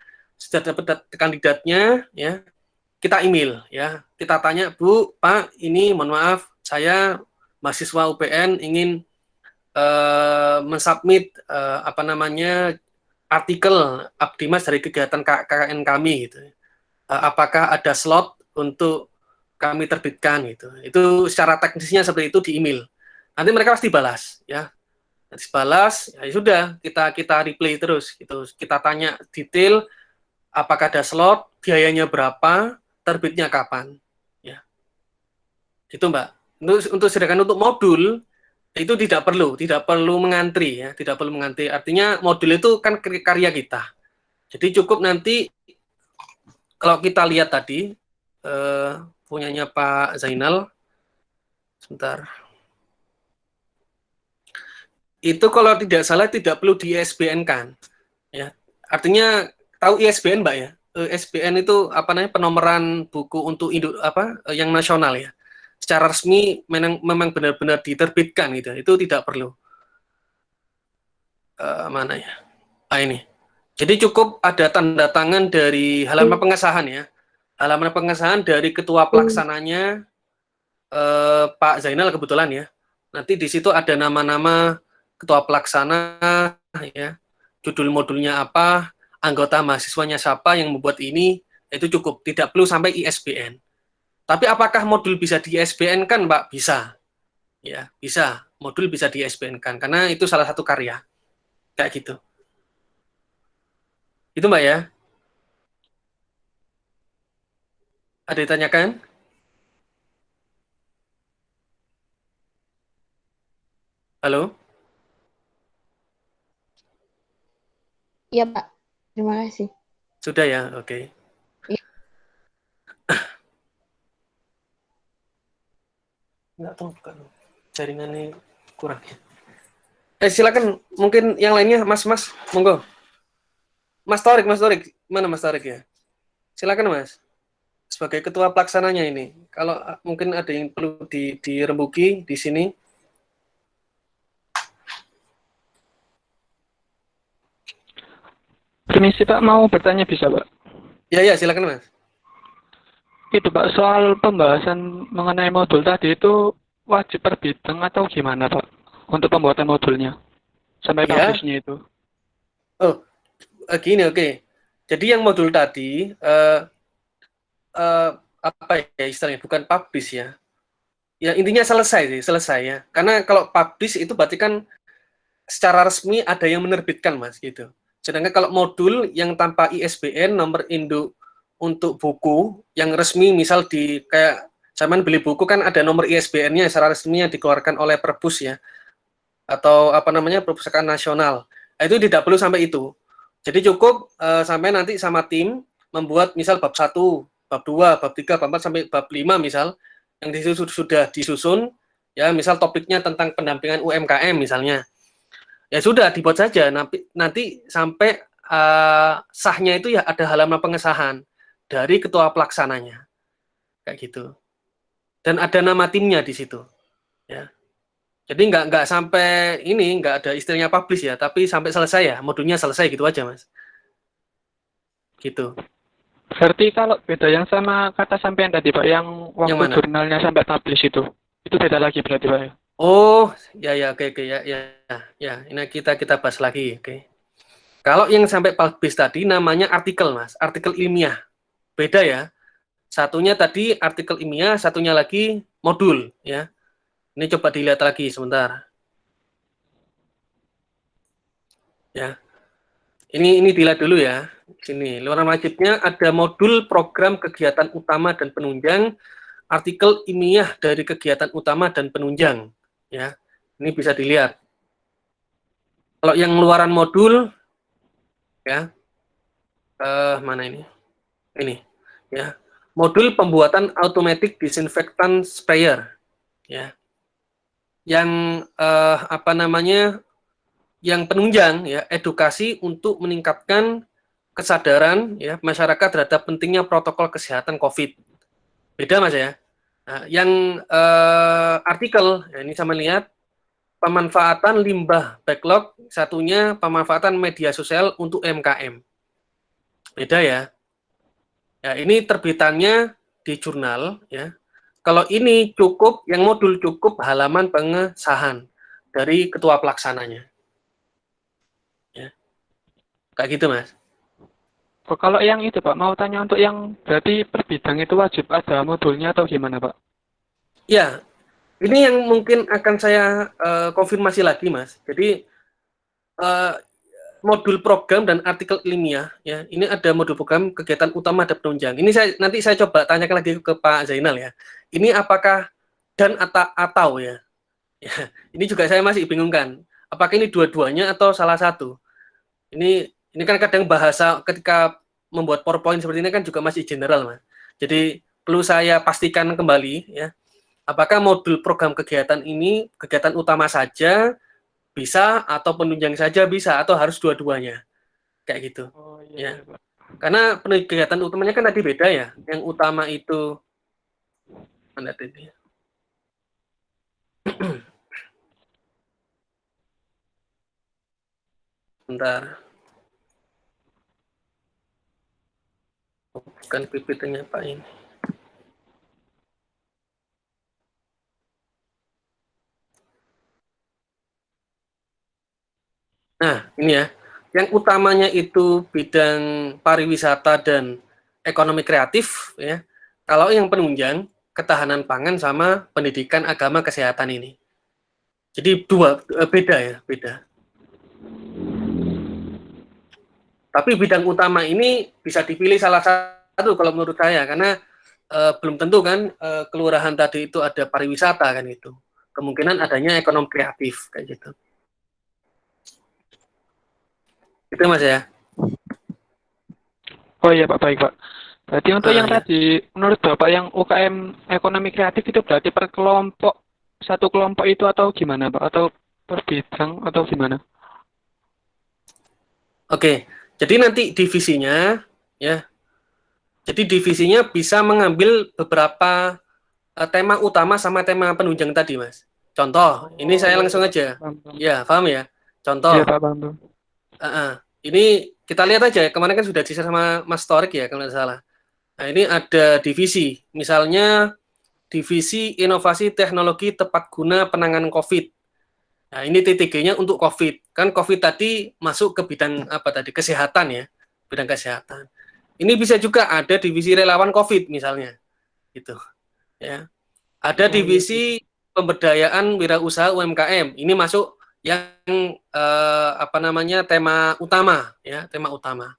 Sudah dapat kandidatnya, ya kita email, ya kita tanya, Bu, Pak, ini mohon maaf, saya mahasiswa UPN ingin mensubmit artikel Abdimas dari kegiatan KKN kami gitu. Apakah ada slot untuk kami terbitkan gitu. Itu secara teknisnya seperti itu di email. Nanti mereka pasti balas ya. Nanti balas ya sudah kita replay terus gitu. Kita tanya detail apakah ada slot, biayanya berapa, terbitnya kapan ya. Gitu Mbak. Sedangkan untuk modul itu tidak perlu mengantri ya, tidak perlu mengantri. Artinya modul itu kan karya kita. Jadi cukup nanti kalau kita lihat tadi punyanya Pak Zainal, sebentar. Itu kalau tidak salah tidak perlu di ISBN-kan, ya. Artinya tahu ISBN Mbak ya? ISBN itu penomoran buku untuk yang nasional ya. Secara resmi memang benar-benar diterbitkan gitu. Itu tidak perlu. Mana ya? Ini. Jadi cukup ada tanda tangan dari halaman pengesahan ya. Halaman pengesahan dari ketua pelaksananya Pak Zainal kebetulan ya. Nanti di situ ada nama-nama ketua pelaksana ya. Judul modulnya apa, anggota mahasiswanya siapa yang membuat ini, itu cukup. Tidak perlu sampai ISBN. Tapi apakah modul bisa di ISBN kan, Pak? Bisa. Ya, bisa. Modul bisa di ISBN kan karena itu salah satu karya. Kayak gitu. Itu Mbak ya. Ada ditanyakan? Halo? Iya, Pak. Terima kasih. Sudah ya, oke. Iya. Enggak tahu, bukan. Jaringannya kurang. Silakan, mungkin yang lainnya, Mas, monggo. Mas Torik, mana Mas Torik ya? Silakan Mas. Sebagai ketua pelaksananya ini, kalau mungkin ada yang perlu dirembuki di sini. Permisi Pak, mau bertanya bisa Pak? Ya, silakan Mas. Itu Pak, soal pembahasan mengenai modul tadi itu wajib per bidang atau gimana Pak? Untuk pembuatan modulnya, sampai Ya. publishnya itu. Oh, gini, oke. Jadi yang modul tadi, apa ya istilahnya, bukan publish ya. Ya intinya selesai ya. Karena kalau publish itu berarti kan secara resmi ada yang menerbitkan Mas, gitu. Sedangkan kalau modul yang tanpa ISBN, nomor induk untuk buku yang resmi, misal di kayak zaman beli buku kan ada nomor ISBN-nya secara resmi yang dikeluarkan oleh Perpus ya, atau apa namanya, Perpustakaan Nasional. Nah, itu tidak perlu sampai itu. Jadi cukup sampai nanti sama tim membuat misal bab 1, bab 2, bab 3, bab 4 sampai bab 5 misal yang sudah disusun ya, misal topiknya tentang pendampingan UMKM misalnya. Ya sudah dibuat saja nanti sampai sahnya itu ya ada halaman pengesahan dari ketua pelaksananya kayak gitu, dan ada nama timnya di situ ya. Jadi nggak sampai ini, nggak ada istilahnya publish ya, tapi sampai selesai ya, modulnya selesai gitu aja Mas, gitu. Berarti kalau beda yang sama kata sampean tadi Pak, yang waktu Yang mana? jurnalnya sampai publish itu beda lagi berarti Pak ya? Oh ya, oke ya, ini kita bahas lagi, oke. Kalau yang sampai publish tadi namanya artikel Mas, artikel ilmiah, beda ya. Satunya tadi artikel ilmiah, satunya lagi modul ya. Ini coba dilihat lagi sebentar. Ya. Ini dilihat dulu ya. Sini, luaran wajibnya ada modul program kegiatan utama dan penunjang, artikel ilmiah dari kegiatan utama dan penunjang ya. Ini bisa dilihat. Kalau yang luaran modul ya, mana ini? Ini ya. Modul pembuatan automatic disinfectant sprayer ya. Yang apa namanya? Yang penunjang ya, edukasi untuk meningkatkan kesadaran ya masyarakat terhadap pentingnya protokol kesehatan COVID. Beda Mas ya. Nah, yang artikel ya, ini sama lihat pemanfaatan limbah backlog, satunya pemanfaatan media sosial untuk UMKM. Beda ya. Ya, ini terbitannya di jurnal ya. Kalau ini cukup, yang modul cukup halaman pengesahan dari ketua pelaksananya. Ya. Kayak gitu, Mas. Oh, kalau yang itu Pak, mau tanya untuk yang berarti per bidang itu wajib ada modulnya atau gimana Pak? Ya, ini yang mungkin akan saya konfirmasi lagi, Mas. Jadi modul program dan artikel ilmiah, ya, ini ada modul program kegiatan utama dan penunjang. Ini nanti saya coba tanyakan lagi ke Pak Zainal ya. Ini apakah dan atau ya? Ya, ini juga saya masih bingungkan. Apakah ini dua-duanya atau salah satu? Ini kan kadang bahasa ketika membuat PowerPoint seperti ini kan juga masih general, Mas. Jadi perlu saya pastikan kembali ya. Apakah modul program kegiatan ini kegiatan utama saja bisa atau penunjang saja bisa atau harus dua-duanya? Kayak gitu. Oh Ya. iya Pak. Karena kegiatan utamanya kan tadi beda ya. Yang utama itu mana tadi? Bentar. Bukan PPT-nya Pak ini. Nah, ini ya. Yang utamanya itu bidang pariwisata dan ekonomi kreatif ya. Kalau yang penunjang ketahanan pangan sama pendidikan agama kesehatan ini. Jadi beda ya, beda. Tapi bidang utama ini bisa dipilih salah satu kalau menurut saya, karena belum tentu kan kelurahan tadi itu ada pariwisata kan itu. Kemungkinan adanya ekonomi kreatif kayak gitu. Itu Mas ya. Oh iya Pak, baik Pak. Berarti untuk yang ya. tadi, menurut Bapak yang UKM ekonomi kreatif itu berarti per kelompok, satu kelompok itu atau gimana Pak? Atau per bidang atau gimana? Oke, jadi nanti divisinya ya. Jadi divisinya bisa mengambil beberapa tema utama sama tema penunjang tadi, Mas. Contoh, ini saya langsung aja. Ya, paham ya? Contoh. Iya Pak, paham. Ini kita lihat aja, kemarin kan sudah di-share sama Mas Torik ya, kalau tidak salah. Nah, ini ada divisi, misalnya divisi inovasi teknologi tepat guna penanganan COVID. Nah, ini TTG-nya untuk COVID. Kan COVID tadi masuk ke bidang apa tadi? Kesehatan ya, bidang kesehatan. Ini bisa juga ada divisi relawan COVID misalnya, gitu. Ya, ada divisi pemberdayaan wirausaha UMKM. Ini masuk yang apa namanya tema utama ya, tema utama.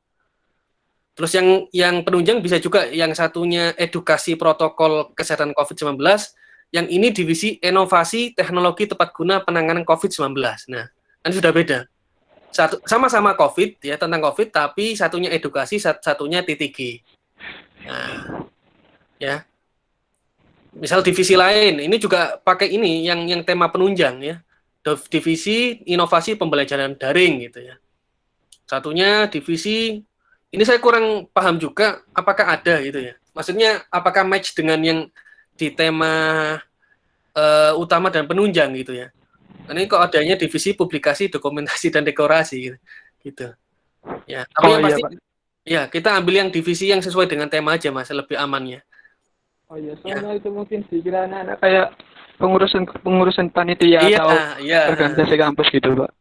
Terus yang penunjang bisa juga yang satunya edukasi protokol kesehatan COVID-19, yang ini divisi inovasi teknologi tepat guna penanganan COVID-19. Nah, kan sudah beda. Satu sama-sama COVID ya, tentang COVID, tapi satunya edukasi, satunya TTG. Nah, ya. Misal divisi lain, ini juga pakai ini yang tema penunjang ya. Divisi inovasi pembelajaran daring gitu ya. Satunya divisi, ini saya kurang paham juga apakah ada gitu ya. Maksudnya apakah match dengan yang di tema utama dan penunjang gitu ya. Ini kok adanya divisi publikasi, dokumentasi dan dekorasi gitu. Ya, tapi yang pasti ya kita ambil yang divisi yang sesuai dengan tema aja Mas, lebih amannya. Oh iya, soalnya itu mungkin dikira anak-anak kayak pengurusan panitia atau organisasi kampus gitu, Pak.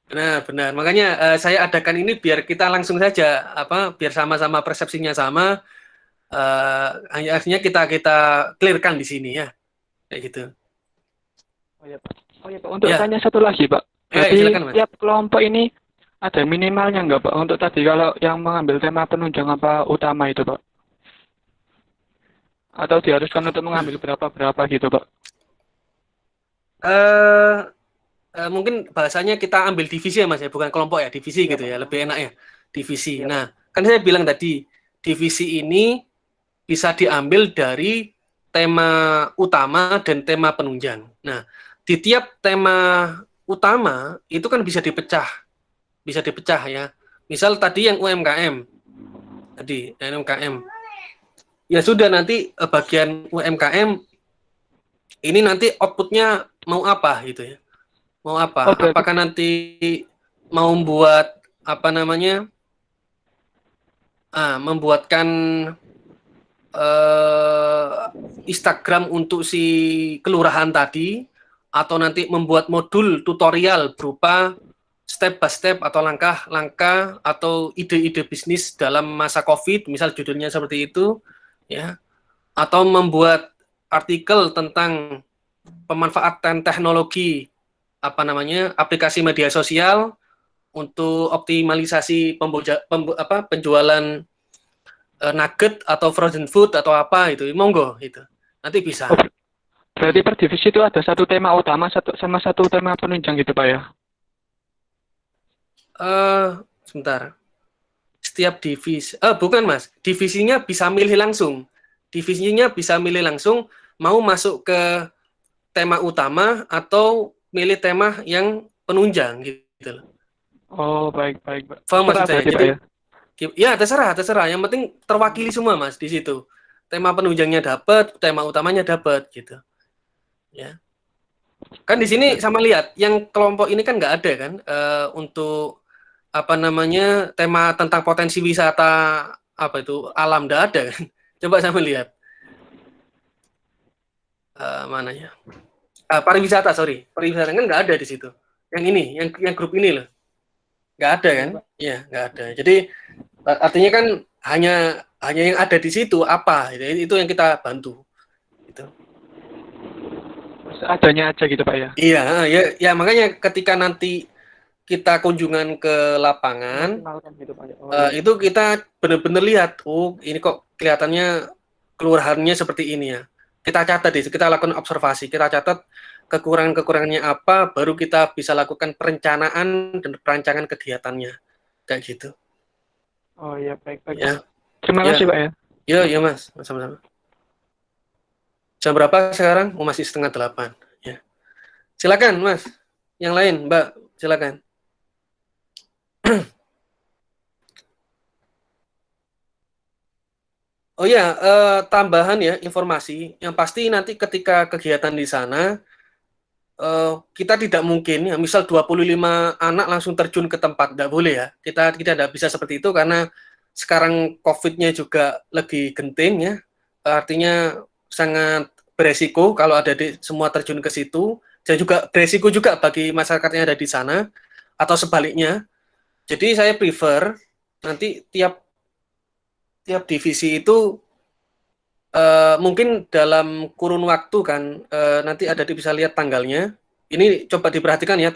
Benar. Makanya saya adakan ini biar kita langsung saja biar sama-sama persepsinya sama. Akhirnya kita clearkan di sini ya. Kayak gitu. Oh iya, Pak. Untuk tanya satu lagi, Pak. Jadi tiap kelompok ini ada minimalnya nggak, Pak? Untuk tadi kalau yang mengambil tema penunjang apa utama itu, Pak? Atau diharuskan untuk mengambil berapa gitu, Pak? Mungkin bahasanya kita ambil divisi ya Mas ya, bukan kelompok ya, divisi gitu ya, lebih enak ya, divisi. Nah, kan saya bilang tadi, divisi ini bisa diambil dari tema utama dan tema penunjang. Nah, di tiap tema utama itu kan bisa dipecah ya. Misal tadi yang UMKM, ya sudah nanti bagian UMKM ini nanti outputnya mau apa gitu ya. Mau apa? Apakah nanti mau membuat membuatkan Instagram untuk si kelurahan tadi, atau nanti membuat modul tutorial berupa step by step atau langkah-langkah atau ide-ide bisnis dalam masa COVID, misal judulnya seperti itu, ya, atau membuat artikel tentang pemanfaatan teknologi aplikasi media sosial untuk optimalisasi penjualan nugget atau frozen food atau apa itu, monggo itu nanti bisa. Berarti per divisi itu ada satu tema utama sama satu tema penunjang gitu Pak ya? Sebentar. Setiap divisi, bukan Mas, divisinya bisa milih langsung. Divisinya bisa milih langsung mau masuk ke tema utama atau milih tema yang penunjang gitu. Oh, baik. Paham maksud saya? Jadi, ya terserah. Yang penting terwakili semua Mas di situ. Tema penunjangnya dapat, tema utamanya dapat gitu. Ya. Kan di sini sama lihat, yang kelompok ini kan nggak ada kan untuk tema tentang potensi wisata alam, nggak ada kan. Coba sama lihat. Mananya? Pariwisata kan nggak ada di situ. Yang ini, yang grup ini loh, nggak ada kan? Iya, nggak ada. Jadi artinya kan hanya yang ada di situ apa? Itu yang kita bantu. Gitu. Adanya aja gitu Pak ya? Iya, ya makanya ketika nanti kita kunjungan ke lapangan, gitu, Pak. Oh, iya. itu kita benar-benar lihat, oh ini kok kelihatannya kelurahannya seperti ini ya. Kita catat itu, kita lakukan observasi, kita catat kekurangan-kekurangannya apa, baru kita bisa lakukan perencanaan dan perancangan kegiatannya, kayak gitu. Oh iya, baik-baik. Ya, Terima ya, kasih, Pak ya. ya Mas, sama-sama. Jam berapa sekarang? Oh, masih 7:30. Ya. Silakan Mas, yang lain Mbak, silakan. Oh ya, tambahan ya informasi. Yang pasti nanti ketika kegiatan di sana, kita tidak mungkin ya, misal 25 anak langsung terjun ke tempat, tidak boleh ya. Kita tidak bisa seperti itu karena sekarang COVID-nya juga lagi genting ya. Artinya sangat beresiko kalau ada semua terjun ke situ, dan juga beresiko juga bagi masyarakat yang ada di sana atau sebaliknya. Jadi saya prefer nanti tiap divisi itu mungkin dalam kurun waktu kan, nanti ada bisa lihat tanggalnya. Ini coba diperhatikan ya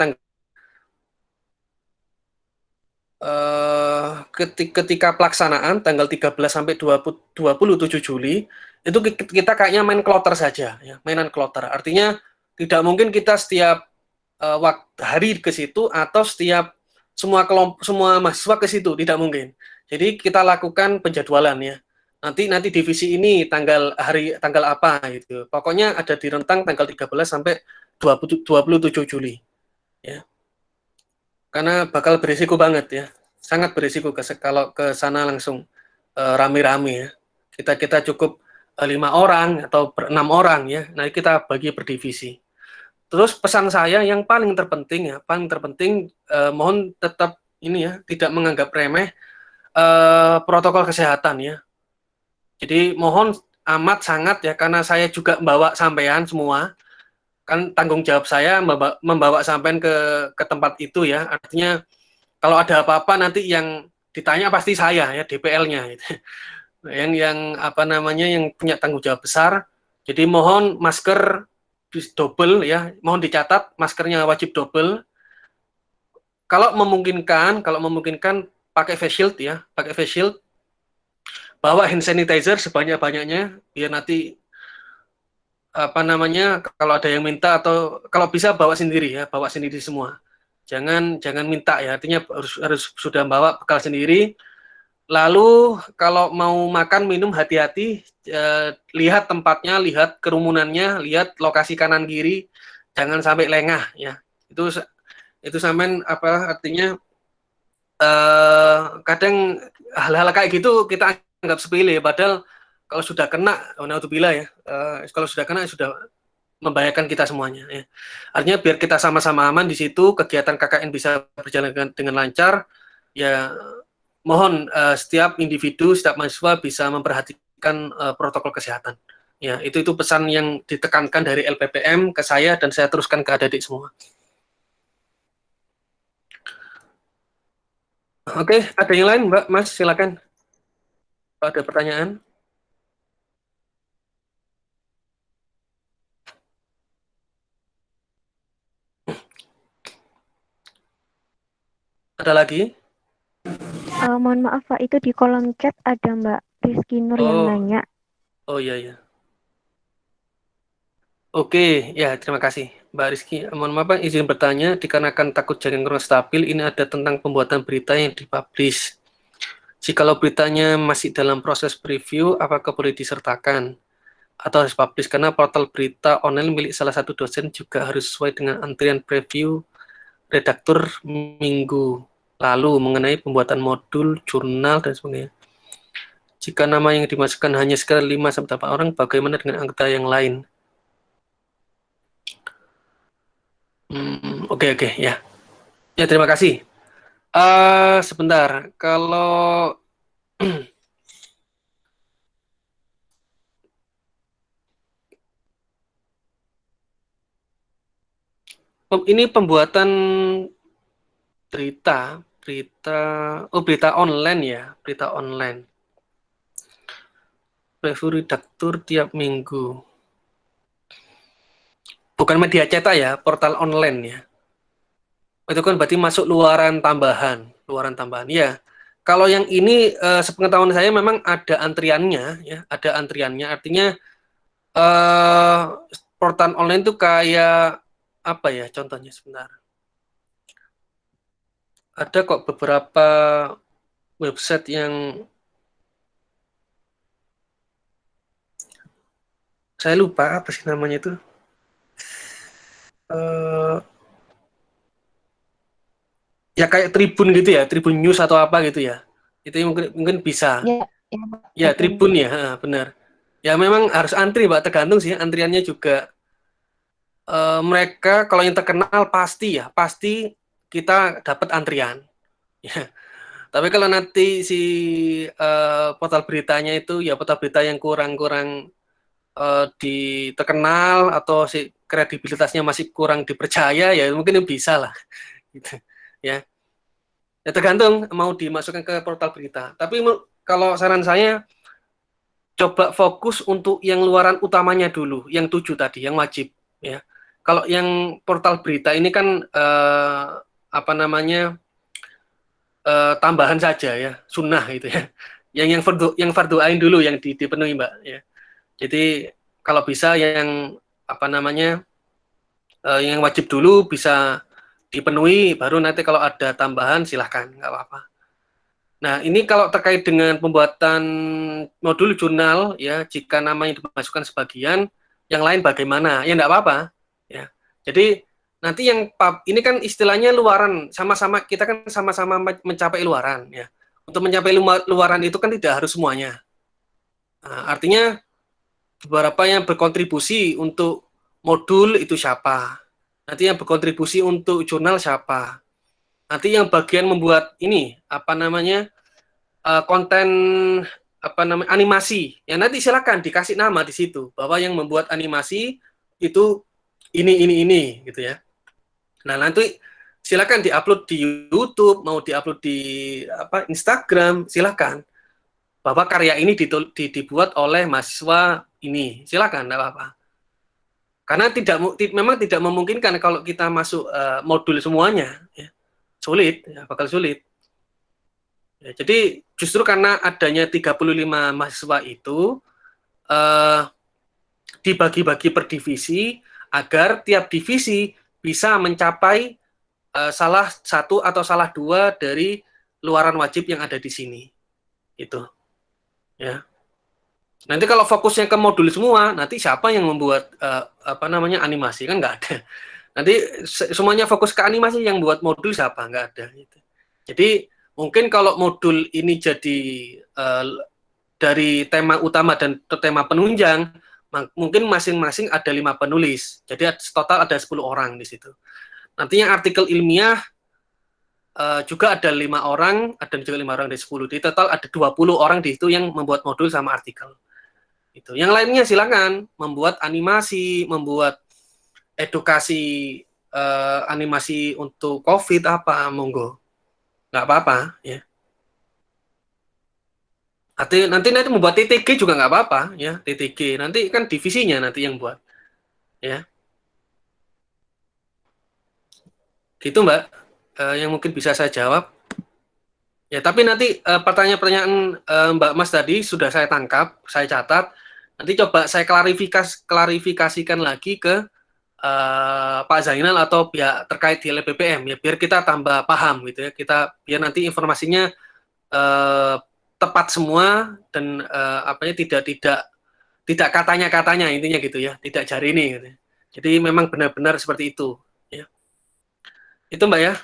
ketika pelaksanaan tanggal 13 sampai 27 Juli itu kita kayaknya main kloter saja ya, mainan kloter. Artinya tidak mungkin kita setiap waktu hari ke situ atau setiap semua mahasiswa ke situ, tidak mungkin. Jadi kita lakukan penjadwalan ya. Nanti divisi ini tanggal apa gitu. Pokoknya ada di rentang tanggal 13 sampai 27 Juli. Ya. Karena bakal berisiko banget ya. Sangat berisiko kalau ke sana langsung rame-rame ya. Kita cukup 5 orang atau 6 orang ya. Nah, kita bagi per divisi. Terus pesan saya yang paling terpenting ya, mohon tetap ini ya, tidak menganggap remeh protokol kesehatan ya. Jadi mohon amat sangat ya, karena saya juga membawa sampean semua, kan tanggung jawab saya membawa sampean ke tempat itu ya. Artinya kalau ada apa-apa nanti yang ditanya pasti saya ya, DPL-nya gitu. yang apa namanya, yang punya tanggung jawab besar. Jadi mohon masker double ya, mohon dicatat maskernya wajib double. Kalau memungkinkan pakai face shield ya, pakai face shield. Bawa hand sanitizer sebanyak-banyaknya biar nanti apa namanya, kalau ada yang minta atau kalau bisa bawa sendiri semua. Jangan minta ya, artinya harus sudah bawa bekal sendiri. Lalu kalau mau makan minum hati-hati, lihat tempatnya, lihat kerumunannya, lihat lokasi kanan kiri, jangan sampai lengah ya. Itu sampean apa artinya, kadang hal-hal kayak gitu kita anggap sepele, padahal kalau sudah kena, naudzubillah ya, kalau sudah kena sudah membahayakan kita semuanya ya. Artinya biar kita sama-sama aman di situ, kegiatan KKN bisa berjalan dengan lancar ya. Mohon setiap individu, setiap mahasiswa bisa memperhatikan protokol kesehatan ya. Itu pesan yang ditekankan dari LPPM ke saya dan saya teruskan ke adik-adik semua. Oke, ada yang lain Mbak, Mas, silakan. Kalau ada pertanyaan. Ada lagi? Mohon maaf Pak, itu di kolom chat ada Mbak Rizky Nur yang nanya. Oh iya. Oke, ya terima kasih Mbak Rizky. Mohon maaf Pak, izin bertanya, dikarenakan takut jaringan kurang stabil, ini ada tentang pembuatan berita yang dipublish. Jikalau beritanya masih dalam proses preview, apakah boleh disertakan atau harus publish? Karena portal berita online milik salah satu dosen juga harus sesuai dengan antrian preview redaktur minggu lalu mengenai pembuatan modul, jurnal, dan sebagainya. Jika nama yang dimasukkan hanya sekitar 5-8 orang, bagaimana dengan anggota yang lain? Oke, ya. Ya, terima kasih. Sebentar, kalau ini pembuatan berita online ya, berita online. Review redaktur tiap minggu. Bukan media cetak ya, portal online ya. Itu kan berarti masuk luaran tambahan, ya. Kalau yang ini sepengetahuan saya memang ada antriannya, ya, ada antriannya. Artinya portal online itu kayak apa ya? Contohnya sebentar. Ada kok beberapa website yang saya lupa apa sih namanya itu. Ya kayak Tribun gitu ya, Tribun News atau apa gitu ya. Itu mungkin bisa. Ya, Tribun ya, benar. Ya memang harus antri, Pak, tergantung sih antriannya juga. Mereka kalau yang terkenal pasti kita dapat antrian. Ya. Tapi kalau nanti si portal beritanya itu ya portal berita yang kurang-kurang terkenal atau si kredibilitasnya masih kurang dipercaya, ya mungkin bisa lah. Gitu. Ya. Ya tergantung mau dimasukkan ke portal berita. Tapi kalau saran saya coba fokus untuk yang luaran utamanya dulu, yang 7 tadi, yang wajib ya. Kalau yang portal berita ini kan apa namanya tambahan saja ya, sunnah gitu ya. Yang fardu ain dulu yang dipenuhi, Mbak ya. Jadi kalau bisa yang apa namanya yang wajib dulu bisa dipenuhi, baru nanti kalau ada tambahan silahkan, nggak apa-apa. Nah, ini kalau terkait dengan pembuatan modul jurnal, ya, jika namanya dimasukkan sebagian, yang lain bagaimana? Ya, enggak apa-apa. Ya. Jadi, nanti yang ini kan istilahnya luaran, sama-sama kita kan sama-sama mencapai luaran. Ya. Untuk mencapai luaran itu kan tidak harus semuanya. Nah, artinya, beberapa yang berkontribusi untuk modul itu siapa? Nanti yang berkontribusi untuk jurnal siapa? Nanti yang bagian membuat ini apa namanya konten apa namanya animasi, ya nanti silakan dikasih nama di situ bahwa yang membuat animasi itu ini gitu ya. Nah nanti silakan diupload di YouTube, mau diupload di apa Instagram, silakan bahwa karya ini dibuat oleh mahasiswa ini, silakan, tidak apa-apa. Karena memang tidak memungkinkan kalau kita masuk modul semuanya. Ya. Sulit, ya, bakal sulit. Ya, jadi justru karena adanya 35 mahasiswa itu dibagi-bagi per divisi agar tiap divisi bisa mencapai salah satu atau salah dua dari luaran wajib yang ada di sini. Itu. Ya. Nanti kalau fokusnya ke modul semua, nanti siapa yang membuat apa namanya animasi kan nggak ada. Nanti semuanya fokus ke animasi, yang buat modul siapa? Nggak ada. Gitu. Jadi mungkin kalau modul ini jadi dari tema utama dan tema penunjang, mungkin masing-masing ada 5 penulis. Jadi total ada 10 orang di situ. Nantinya artikel ilmiah juga ada 5 orang, ada juga 5 orang dari 10. Di total ada 20 orang di situ yang membuat modul sama artikel. Itu. Yang lainnya silakan membuat animasi, membuat edukasi animasi untuk COVID apa, monggo. Nggak apa-apa, ya. Nanti membuat TTG juga nggak apa-apa, ya. TTG, nanti kan divisinya nanti yang buat. Ya. Gitu, Mbak. Yang mungkin bisa saya jawab. Ya, tapi nanti pertanyaan-pertanyaan Mbak Mas tadi sudah saya tangkap, saya catat. Nanti coba saya klarifikasikan lagi ke Pak Zainal atau pihak terkait di LPPM ya, biar kita tambah paham gitu ya, biar nanti informasinya tepat semua dan tidak katanya intinya gitu ya, tidak jari ini gitu. Jadi memang benar-benar seperti itu ya. Itu Mbak ya.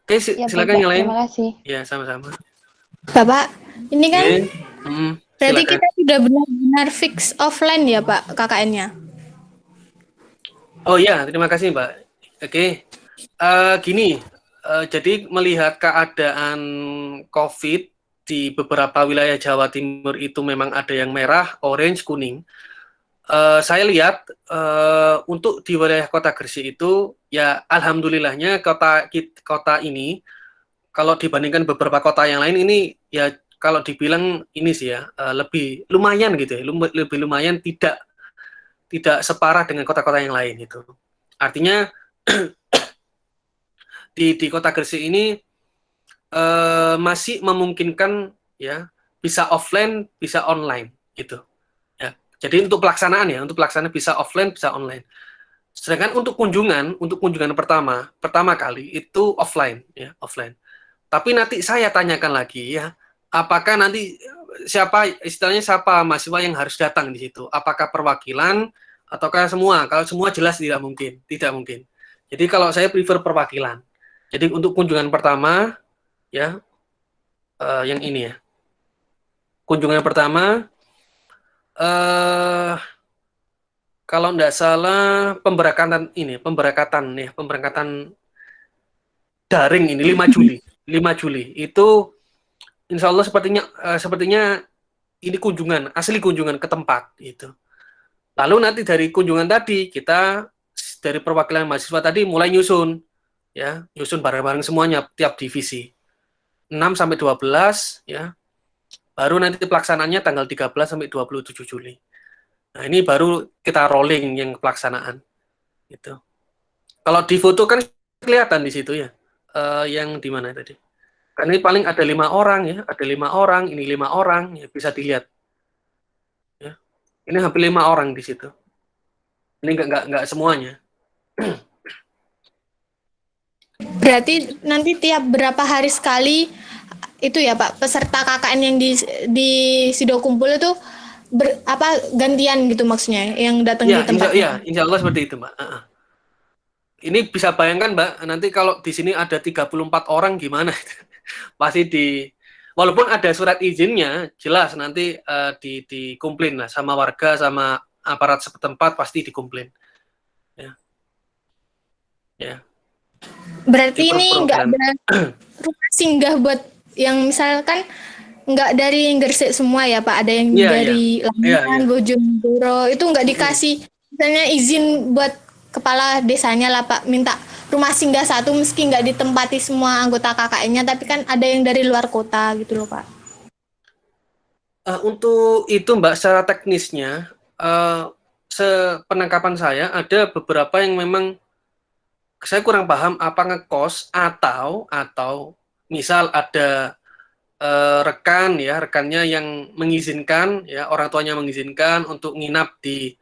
Oke, silakan yang lain. Terima kasih. Ya, sama-sama. Bapak, ini kan berarti silakan. kita sudah benar-benar fix offline ya Pak KKN-nya? Oh iya, terima kasih Mbak. Oke, gini, jadi melihat keadaan COVID di beberapa wilayah Jawa Timur itu memang ada yang merah, orange, kuning. Saya lihat untuk di wilayah Kota Gresik itu ya alhamdulillahnya kota ini kalau dibandingkan beberapa kota yang lain ini ya kalau dibilang ini sih ya lebih lumayan gitu ya, lebih lumayan tidak separah dengan kota-kota yang lain itu. Artinya di Kota Gresik ini masih memungkinkan ya bisa offline, bisa online gitu. Ya. Jadi untuk pelaksanaan bisa offline, bisa online. Sedangkan untuk kunjungan pertama kali itu offline ya, offline. Tapi nanti saya tanyakan lagi ya, apakah nanti siapa mahasiswa yang harus datang di situ? Apakah perwakilan ataukah semua? Kalau semua jelas tidak mungkin. Jadi kalau saya prefer perwakilan. Jadi untuk kunjungan pertama ya, yang ini ya. Kunjungan pertama kalau tidak salah pemberangkatan daring ini 5 Juli. 5 Juli itu insya Allah sepertinya ini asli kunjungan ke tempat gitu. Lalu nanti dari kunjungan tadi kita dari perwakilan mahasiswa tadi mulai nyusun bareng-bareng semuanya tiap divisi 6 sampai 12 ya. Baru nanti pelaksanaannya tanggal 13 sampai 27 Juli. Nah, ini baru kita rolling yang pelaksanaan gitu. Kalau di foto kan kelihatan di situ ya. Yang di mana tadi? Karena ini paling ada 5 orang ya, ada 5 orang, ini 5 orang ya, bisa dilihat. Ya. Ini hampir 5 orang di situ. Ini enggak semuanya. Berarti nanti tiap berapa hari sekali itu ya Pak, peserta KKN yang di Sido Kumpul itu gantian gitu maksudnya yang datang di tempatnya. Insya Allah seperti itu Mbak. Ini bisa bayangkan Mbak, nanti kalau di sini ada 34 orang gimana? Pasti walaupun ada surat izinnya, jelas nanti dikomplain lah sama warga, sama aparat setempat pasti dikomplain. Ya. Berarti ini nggak ada rumah singgah buat yang misalkan nggak dari Gresik semua ya Pak, ada yang dari Lamongan, Bojonegoro, itu nggak dikasih misalnya izin buat kepala desanya lah Pak, minta rumah singgah satu meski nggak ditempati semua anggota KKN-nya, tapi kan ada yang dari luar kota gitu loh Pak. Untuk itu Mbak, secara teknisnya sepenangkapan saya ada beberapa yang memang saya kurang paham apa ngekos atau misal ada rekannya yang mengizinkan ya, orang tuanya mengizinkan untuk nginap di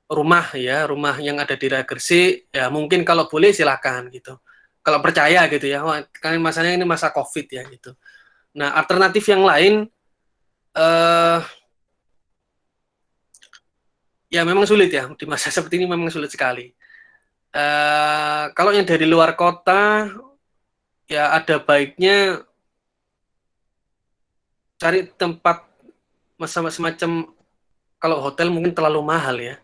rumah yang ada di daerah Gresik ya, mungkin kalau boleh silakan gitu. Kalau percaya gitu ya, kan masanya ini masa Covid ya gitu. Nah, alternatif yang lain ya memang sulit ya, di masa seperti ini memang sulit sekali. Kalau yang dari luar kota ya ada baiknya cari tempat semacam, kalau hotel mungkin terlalu mahal ya.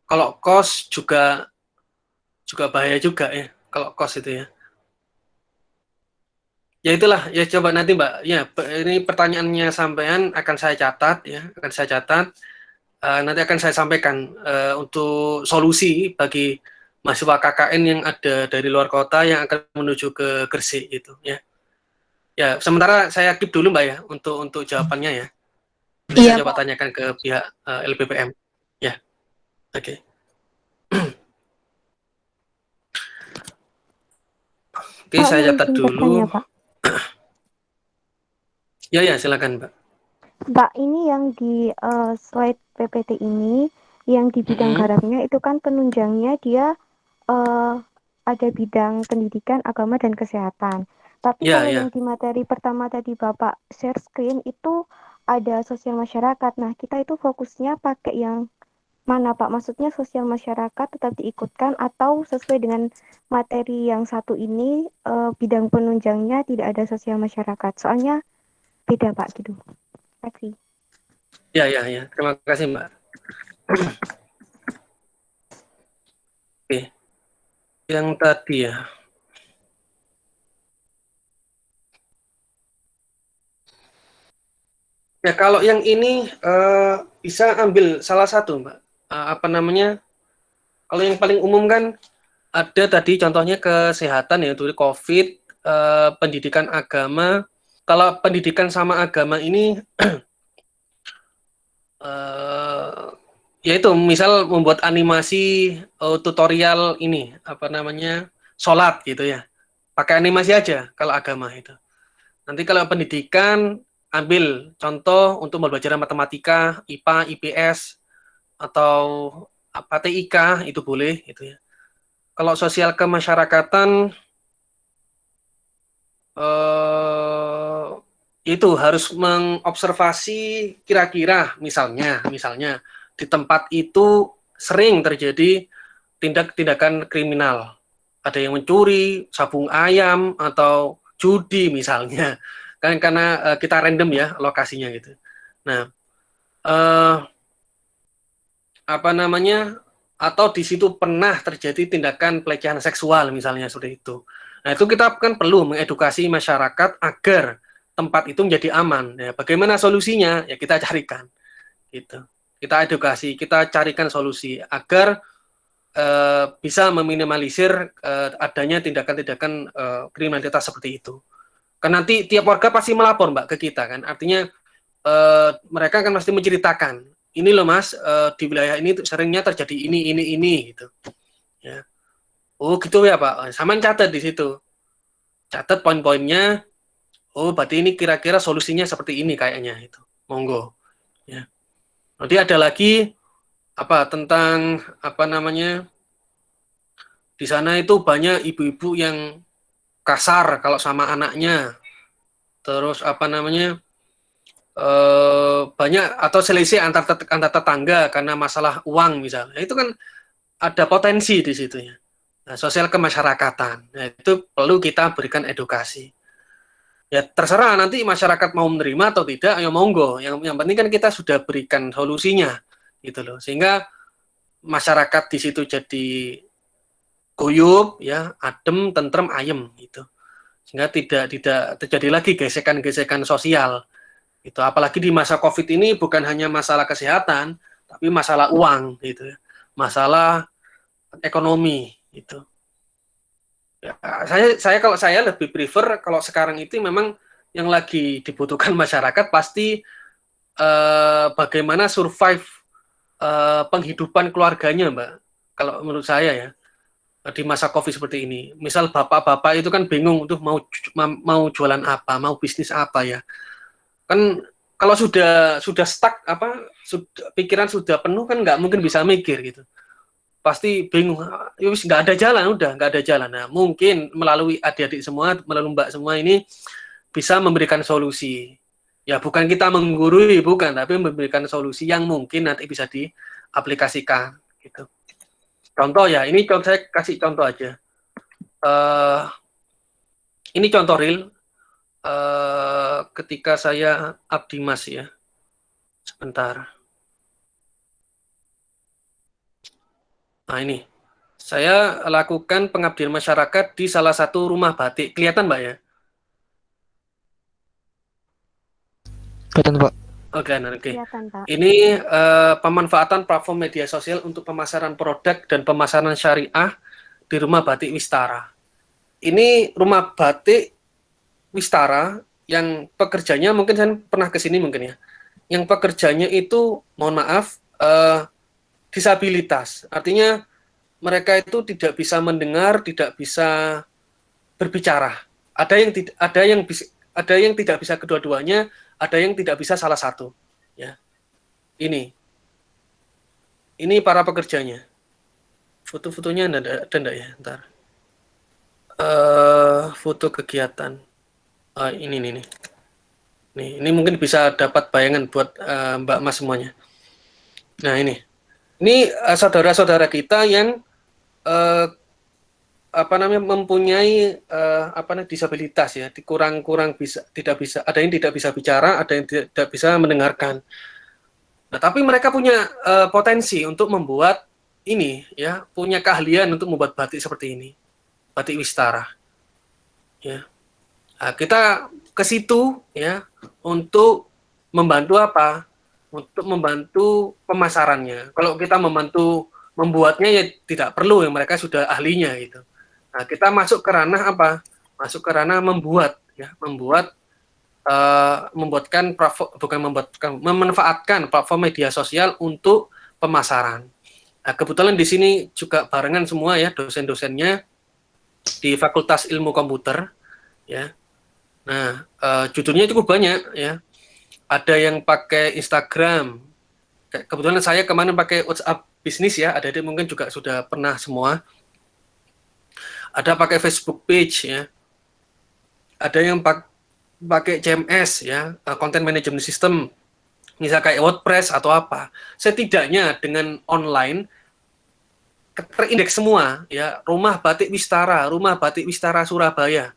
Kalau kos juga bahaya juga ya, kalau kos itu ya. Ya itulah, ya coba nanti Mbak, ya ini pertanyaannya sampean akan saya catat ya, nanti akan saya sampaikan untuk solusi bagi mahasiswa KKN yang ada dari luar kota yang akan menuju ke Gresik itu ya. Ya, sementara saya keep dulu Mbak ya untuk jawabannya ya. Bisa coba tanyakan ke pihak LPPM. Ya. Oke. Oke, saya catat dulu. Ya, silakan Mbak. Mbak, ini yang di slide PPT ini, yang di bidang garapnya itu kan penunjangnya dia ada bidang pendidikan, agama, dan kesehatan. Tapi kalau yang di materi pertama tadi Bapak share screen itu ada sosial masyarakat. Nah, kita itu fokusnya pakai yang mana Pak? Maksudnya sosial masyarakat tetap diikutkan atau sesuai dengan materi yang satu ini bidang penunjangnya tidak ada sosial masyarakat. Soalnya beda Pak gitu. Terima kasih. Ya. Terima kasih Mbak. Oke. Yang tadi ya. Ya kalau yang ini bisa ambil salah satu Mbak. Kalau yang paling umum kan ada tadi contohnya kesehatan ya, untuk COVID, pendidikan agama. Kalau pendidikan sama agama ini Ya itu, misal membuat animasi tutorial ini, apa namanya, sholat gitu ya. Pakai animasi aja kalau agama itu. Nanti kalau pendidikan, ambil contoh untuk pembelajaran matematika, IPA, IPS, atau apa TIK, itu boleh gitu ya. Kalau sosial kemasyarakatan, itu harus mengobservasi kira-kira misalnya di tempat itu sering terjadi tindakan kriminal. Ada yang mencuri sabung ayam atau judi misalnya. Kan karena kita random ya lokasinya gitu. Nah, apa namanya? Atau di situ pernah terjadi tindakan pelecehan seksual misalnya seperti itu. Nah, itu kita kan perlu mengedukasi masyarakat agar tempat itu menjadi aman. Ya, bagaimana solusinya? Ya kita carikan. Gitu. Kita edukasi, kita carikan solusi agar bisa meminimalisir adanya tindakan-tindakan kriminalitas seperti itu. Kan nanti tiap warga pasti melapor, Mbak, ke kita kan. Artinya mereka kan pasti menceritakan, ini loh Mas, di wilayah ini seringnya terjadi ini gitu. Ya. Oh gitu ya Pak. Sama catat di situ. Catat poin-poinnya. Oh berarti ini kira-kira solusinya seperti ini kayaknya itu. Monggo. Ya. Nanti ada lagi apa tentang apa namanya? Di sana itu banyak ibu-ibu yang kasar kalau sama anaknya. Terus apa namanya? Banyak atau selisih antar tetangga karena masalah uang misalnya. Itu kan ada potensi di situ ya. Nah, sosial kemasyarakatan. Nah, itu perlu kita berikan edukasi. Ya terserah nanti masyarakat mau menerima atau tidak, ya monggo. Yang penting kan kita sudah berikan solusinya gitu loh. Sehingga masyarakat di situ jadi guyup ya, adem, tentrem, ayem gitu. Sehingga tidak terjadi lagi gesekan-gesekan sosial. Itu apalagi di masa Covid ini bukan hanya masalah kesehatan, tapi masalah uang gitu ya. Masalah ekonomi gitu. Ya, saya kalau saya lebih prefer kalau sekarang itu memang yang lagi dibutuhkan masyarakat pasti bagaimana survive penghidupan keluarganya, Mbak. Kalau menurut saya ya di masa Covid seperti ini. Misal bapak-bapak itu kan bingung tuh mau jualan apa, mau bisnis apa ya. Kan kalau sudah stuck apa pikiran sudah penuh kan nggak mungkin bisa mikir gitu. Pasti bingung, nggak ada jalan, udah nggak ada jalan. Nah, mungkin melalui adik-adik semua, melalui mbak semua ini bisa memberikan solusi. Ya, bukan kita menggurui, bukan, tapi memberikan solusi yang mungkin nanti bisa diaplikasikan. Gitu. Contoh ya, ini saya kasih contoh aja. Ini contoh real. Ketika saya Abdimas ya, sebentar. Nah ini, saya lakukan pengabdian masyarakat di salah satu rumah batik. Kelihatan Mbak ya? Kelihatan Pak. Oke, oke. Kelihatan, Pak. Ini pemanfaatan platform media sosial untuk pemasaran produk dan pemasaran syariah di rumah batik Wistara. Ini rumah batik Wistara yang pekerjanya mungkin saya pernah ke sini mungkin ya. Yang pekerjanya itu mohon maaf disabilitas. Artinya mereka itu tidak bisa mendengar, tidak bisa berbicara. Ada yang tidak bisa kedua-duanya, ada yang tidak bisa salah satu. Ya. Ini para pekerjanya. Foto-fotonya ada enggak ya? Ntar. Foto kegiatan. Ini nih. Nih, ini mungkin bisa dapat bayangan buat Mbak Mas semuanya. Nah, ini saudara-saudara kita yang mempunyai disabilitas ya, kurang tidak bisa, ada yang tidak bisa bicara, ada yang tidak bisa mendengarkan. Nah, tapi mereka punya potensi untuk membuat ini ya, punya keahlian untuk membuat batik seperti ini. Batik Wistara. Ya. Nah, kita ke situ ya untuk membantu apa? Untuk membantu pemasarannya. Kalau kita membantu membuatnya ya tidak perlu ya, mereka sudah ahlinya gitu. Nah, kita masuk ke ranah apa? Masuk ke ranah membuat ya, memanfaatkan platform media sosial untuk pemasaran. Nah, kebetulan di sini juga barengan semua ya dosen-dosennya di Fakultas Ilmu Komputer ya. Nah, judulnya cukup banyak ya. Ada yang pakai Instagram. Kebetulan saya kemarin pakai WhatsApp bisnis ya. Ada yang mungkin juga sudah pernah semua. Ada pakai Facebook page ya. Ada yang pakai CMS ya, Content Management System. Misal kayak WordPress atau apa. Setidaknya dengan online terindeks semua ya, Rumah Batik Wistara Surabaya.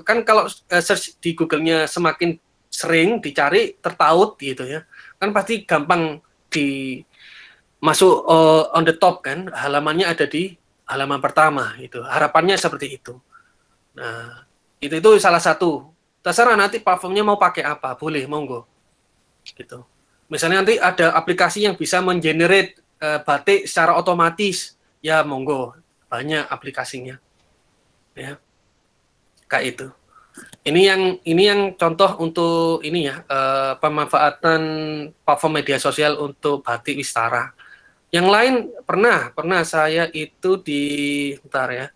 Kan kalau search di Google-nya semakin sering dicari, tertaut gitu ya, kan pasti gampang masuk on the top kan, halamannya ada di halaman pertama itu. Harapannya seperti itu. Nah, itu salah satu. Terserah nanti platformnya mau pakai apa, boleh, monggo. Gitu. Misalnya nanti ada aplikasi yang bisa mengenerate batik secara otomatis, ya monggo, banyak aplikasinya. Ya. Kayak itu. Ini yang contoh untuk ini ya, pemanfaatan platform media sosial untuk Batik Wistara. Yang lain pernah saya itu bentar ya.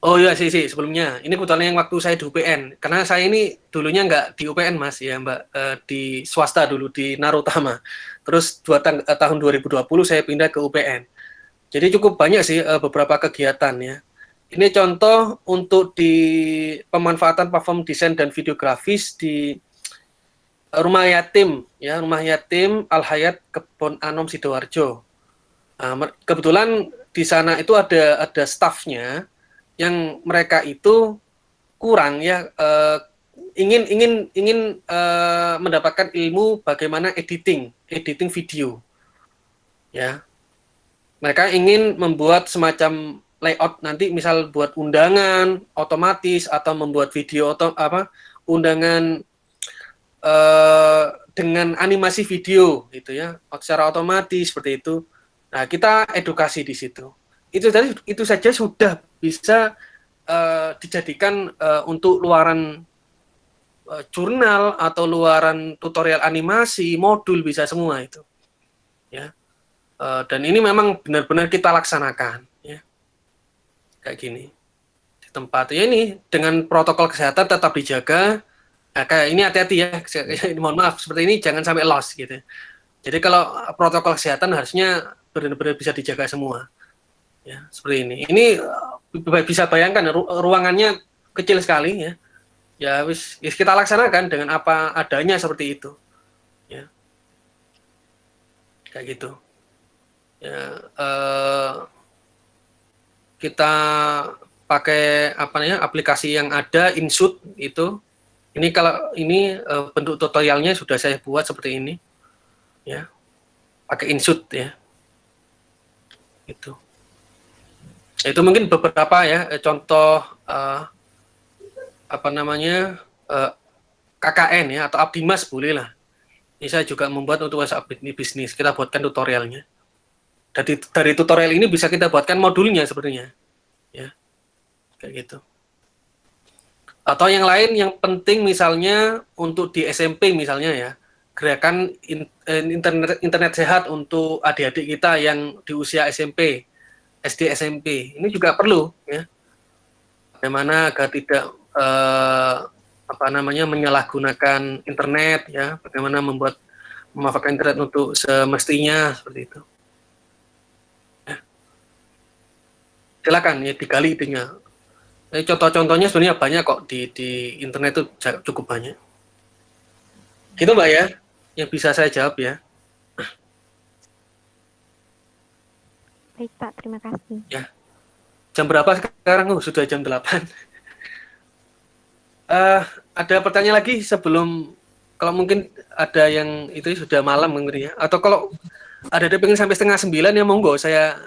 Oh iya sih sebelumnya. Ini kebetulan yang waktu saya di UPN. Karena saya ini dulunya nggak di UPN Mas ya Mbak, di swasta dulu di Narutama. Terus tahun 2020 saya pindah ke UPN. Jadi cukup banyak sih beberapa kegiatan ya. Ini contoh untuk di pemanfaatan platform desain dan videografis di Rumah Yatim ya, Rumah Yatim Al Hayat Kebon Anom Sidoarjo. Nah, kebetulan di sana itu ada stafnya yang mereka itu kurang ya, ingin mendapatkan ilmu bagaimana editing video ya. Mereka ingin membuat semacam layout nanti, misal buat undangan otomatis atau membuat video undangan dengan animasi video gitu ya, secara otomatis seperti itu. Nah, kita edukasi di situ. Itu saja sudah bisa dijadikan untuk luaran jurnal atau luaran tutorial animasi, modul, bisa semua itu. Ya. Dan ini memang benar-benar kita laksanakan ya. Kayak gini. Di tempat ya, ini dengan protokol kesehatan tetap dijaga. Nah, kayak ini hati-hati ya. Mohon maaf, seperti ini jangan sampai loss gitu. Jadi kalau protokol kesehatan harusnya benar-benar bisa dijaga semua. Ya, seperti ini. Ini bisa bayangkan ruangannya kecil sekali ya. Ya wis kita laksanakan dengan apa adanya seperti itu. Ya. Kayak gitu. Ya, kita pakai aplikasi yang ada, InShoot itu. Ini kalau ini bentuk tutorialnya sudah saya buat seperti ini. Ya. Pakai InShoot ya. Itu. Itu mungkin beberapa ya contoh KKN ya, atau Abdimas boleh lah. Ini saya juga membuat untuk WhatsApp bisnis. Kita buatkan tutorialnya. Dari tutorial ini bisa kita buatkan modulnya sebenarnya. Ya. Kayak gitu. Atau yang lain yang penting misalnya untuk di SMP misalnya ya, gerakan internet sehat untuk adik-adik kita yang di usia SMP, SD, SMP. Ini juga perlu ya. Bagaimana agar tidak menyalahgunakan internet ya, bagaimana memanfaatkan internet untuk semestinya seperti itu. Ya. Silakan ya digali idenya. Contoh-contohnya sebenarnya banyak kok di internet itu cukup banyak. Gitu Mbak ya, yang bisa saya jawab ya. Baik Pak, terima kasih. Ya. Jam berapa sekarang? Sudah jam 8. Ada pertanyaan lagi sebelum, kalau mungkin ada yang itu sudah malam mungkin ya, atau kalau ada pengen sampai 8:30 ya monggo saya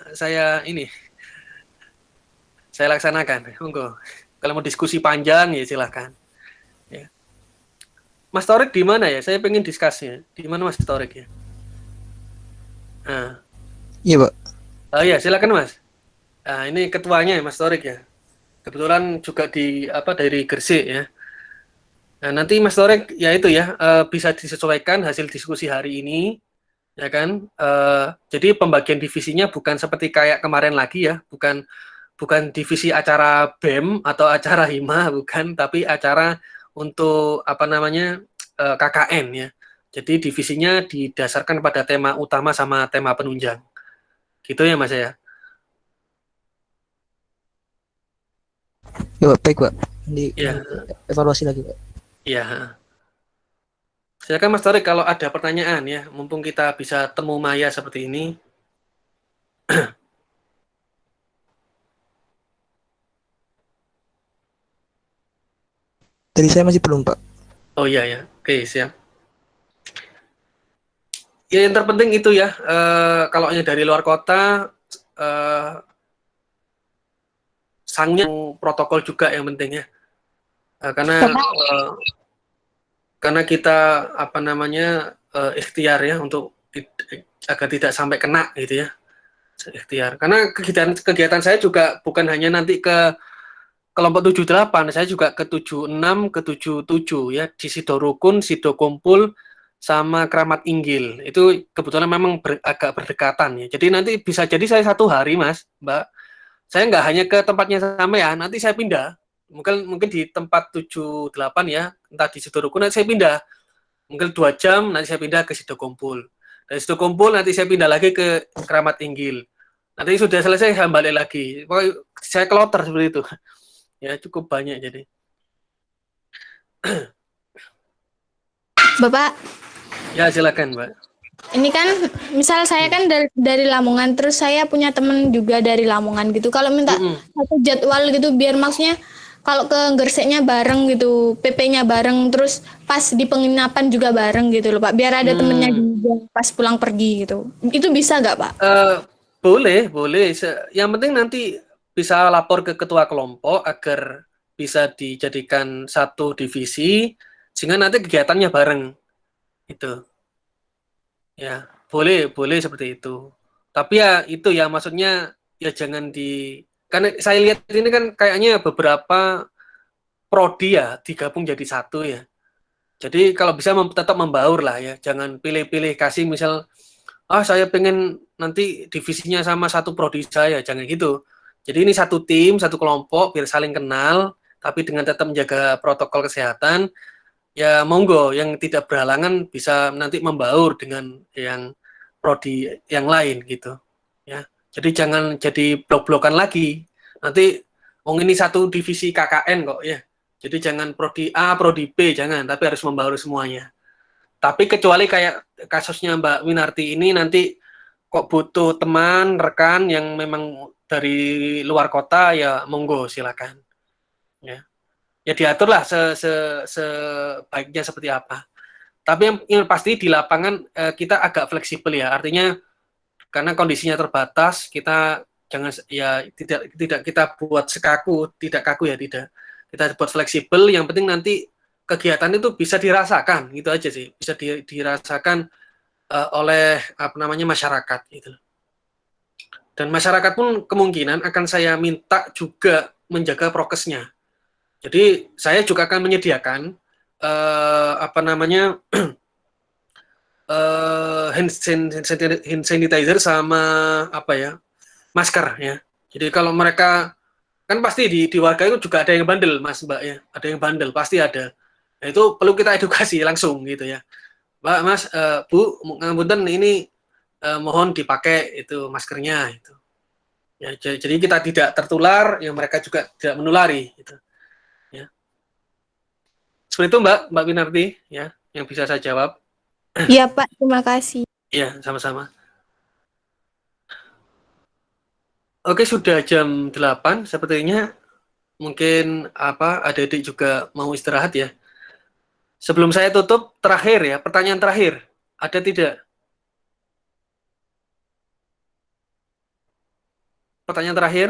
laksanakan, monggo. Kalau mau diskusi panjang ya silahkan. Ya. Mas Torik di mana ya? Saya pengen diskusinya. Di mana Mas Torik ya? Nah. Iya Pak. Oh iya silakan Mas. Nah, ini ketuanya Mas Torik ya. Kebetulan juga dari Gresik ya. Nah, nanti Mas Torik ya itu ya, bisa disesuaikan hasil diskusi hari ini ya kan? Jadi pembagian divisinya bukan seperti kayak kemarin lagi ya, bukan divisi acara BEM atau acara HIMA, bukan, tapi acara untuk apa namanya KKN ya. Jadi divisinya didasarkan pada tema utama sama tema penunjang. Gitu ya Mas ya. Ya, baik, Pak. Ya. Evaluasi lagi, Pak. Iya. Silakan Mas Torik kalau ada pertanyaan ya, mumpung kita bisa temu maya seperti ini. Dari saya masih belum, Pak. Oh iya ya, oke siap. Ya yang terpenting itu ya, kalau hanya dari luar kota, sangnya protokol juga yang penting ya, karena kita apa namanya ikhtiar ya untuk agar tidak sampai kena gitu ya, ikhtiar. Karena kegiatan saya juga bukan hanya nanti ke kelompok 78, saya juga ke 76, ke 77 ya, di Sidorukun, Sidokumpul, sama Keramat Inggil. Itu kebetulan memang agak berdekatan ya. Jadi nanti bisa jadi saya satu hari Mas, Mbak, saya nggak hanya ke tempatnya sampean, nanti saya pindah. Mungkin di tempat 78 ya, entah di Sidorukun nanti saya pindah. Mungkin 2 jam nanti saya pindah ke Sidokumpul. Dari Sidokumpul nanti saya pindah lagi ke Keramat Inggil. Nanti sudah selesai saya balik lagi. Pokoknya saya kloter seperti itu. Ya cukup banyak jadi. Bapak, ya silakan Mbak. ini kan misal saya kan dari Lamongan, terus saya punya temen juga dari Lamongan gitu. Kalau minta satu jadwal gitu biar maksudnya kalau ke Gresiknya bareng gitu, PP-nya bareng, terus pas di penginapan juga bareng gitu loh Pak. Biar ada temennya juga pas pulang pergi gitu. Itu bisa nggak Pak? Boleh. Yang penting nanti bisa lapor ke ketua kelompok agar bisa dijadikan satu divisi sehingga nanti kegiatannya bareng itu ya boleh seperti itu, tapi ya itu ya maksudnya ya jangan karena saya lihat ini kan kayaknya beberapa prodi ya digabung jadi satu ya, jadi kalau bisa tetap membaur lah ya, jangan pilih-pilih kasih misal saya pengen nanti divisinya sama satu prodi saya, jangan gitu. Jadi ini satu tim, satu kelompok, biar saling kenal, tapi dengan tetap menjaga protokol kesehatan, ya monggo, yang tidak berhalangan bisa nanti membaur dengan yang prodi yang lain gitu. Ya, jadi jangan jadi blok-blokan lagi. Nanti, ini satu divisi KKN kok ya. Jadi jangan prodi A, prodi B, jangan, tapi harus membaur semuanya. Tapi kecuali kayak kasusnya Mbak Winarti ini nanti kok butuh teman, rekan yang memang dari luar kota, ya monggo silakan. Ya diaturlah sebaiknya seperti apa. Tapi yang pasti di lapangan kita agak fleksibel ya. Artinya karena kondisinya terbatas, kita jangan ya tidak kita buat tidak kaku ya, tidak. Kita buat fleksibel, yang penting nanti kegiatan itu bisa dirasakan, gitu aja sih. Bisa dirasakan oleh masyarakat gitu. Dan masyarakat pun kemungkinan akan saya minta juga menjaga prokesnya. Jadi saya juga akan menyediakan hand sanitizer sama masker ya. Jadi kalau mereka kan pasti di warga itu juga ada yang bandel Mas Mbak ya, ada yang bandel pasti ada. Nah, itu perlu kita edukasi langsung gitu ya. Mbak, Mas, Bu, ngapunten ini mohon dipakai itu maskernya itu. Ya, jadi kita tidak tertular, yang mereka juga tidak menulari gitu. Ya. Seperti itu Mbak Winarti ya, yang bisa saya jawab. Iya Pak, terima kasih. Iya, sama-sama. Oke, sudah jam 8 sepertinya. Mungkin adik-adik juga mau istirahat ya. Sebelum saya tutup, terakhir ya, pertanyaan terakhir. Ada tidak? Pertanyaan terakhir?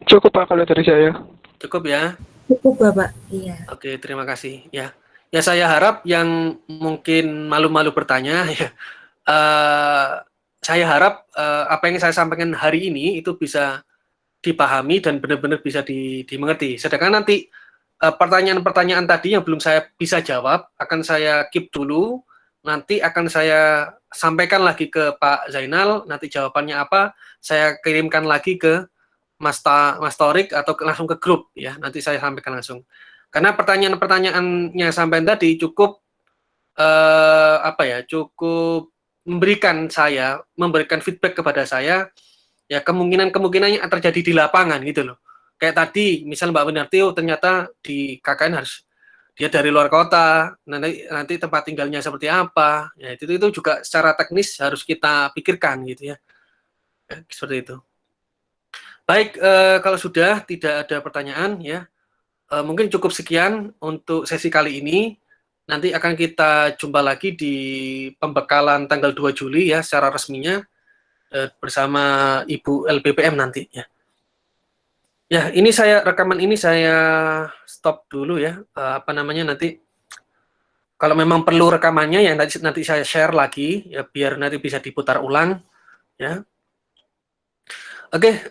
Cukup Pak kalau dari saya. Cukup ya? Cukup Bapak, iya. Oke, terima kasih ya. Ya saya harap yang mungkin malu-malu bertanya ya, saya harap apa yang saya sampaikan hari ini itu bisa dipahami dan benar-benar bisa dimengerti. Sedangkan nanti pertanyaan-pertanyaan tadi yang belum saya bisa jawab akan saya keep dulu nanti akan saya sampaikan lagi ke Pak Zainal, nanti jawabannya apa, saya kirimkan lagi ke Mas Torik atau langsung ke grup ya, nanti saya sampaikan langsung. Karena pertanyaan-pertanyaannya sampai tadi cukup cukup memberikan feedback kepada saya ya, kemungkinan yang terjadi di lapangan gitu loh. Kayak tadi misal Mbak Winarti ternyata di KKN harus dia dari luar kota, nanti tempat tinggalnya seperti apa, ya itu juga secara teknis harus kita pikirkan gitu ya, seperti itu. Baik, kalau sudah tidak ada pertanyaan ya, mungkin cukup sekian untuk sesi kali ini. Nanti akan kita jumpa lagi di pembekalan tanggal 2 Juli ya secara resminya bersama Ibu LPPM nanti ya. Ya, ini rekaman ini saya stop dulu ya. Nanti kalau memang perlu rekamannya ya nanti saya share lagi ya biar nanti bisa diputar ulang ya. Oke,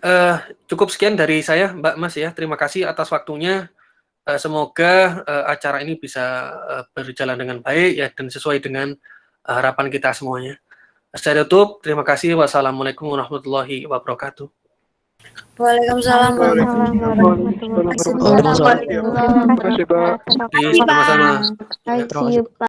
cukup sekian dari saya Mbak Mas ya. Terima kasih atas waktunya. Semoga acara ini bisa berjalan dengan baik ya dan sesuai dengan harapan kita semuanya. Saya tutup. Terima kasih. Wassalamualaikum warahmatullahi wabarakatuh. Waalaikumsalam warahmatullahi wabarakatuh. Terima kasih, Pak. Sama-sama. Terima kasih, Pak.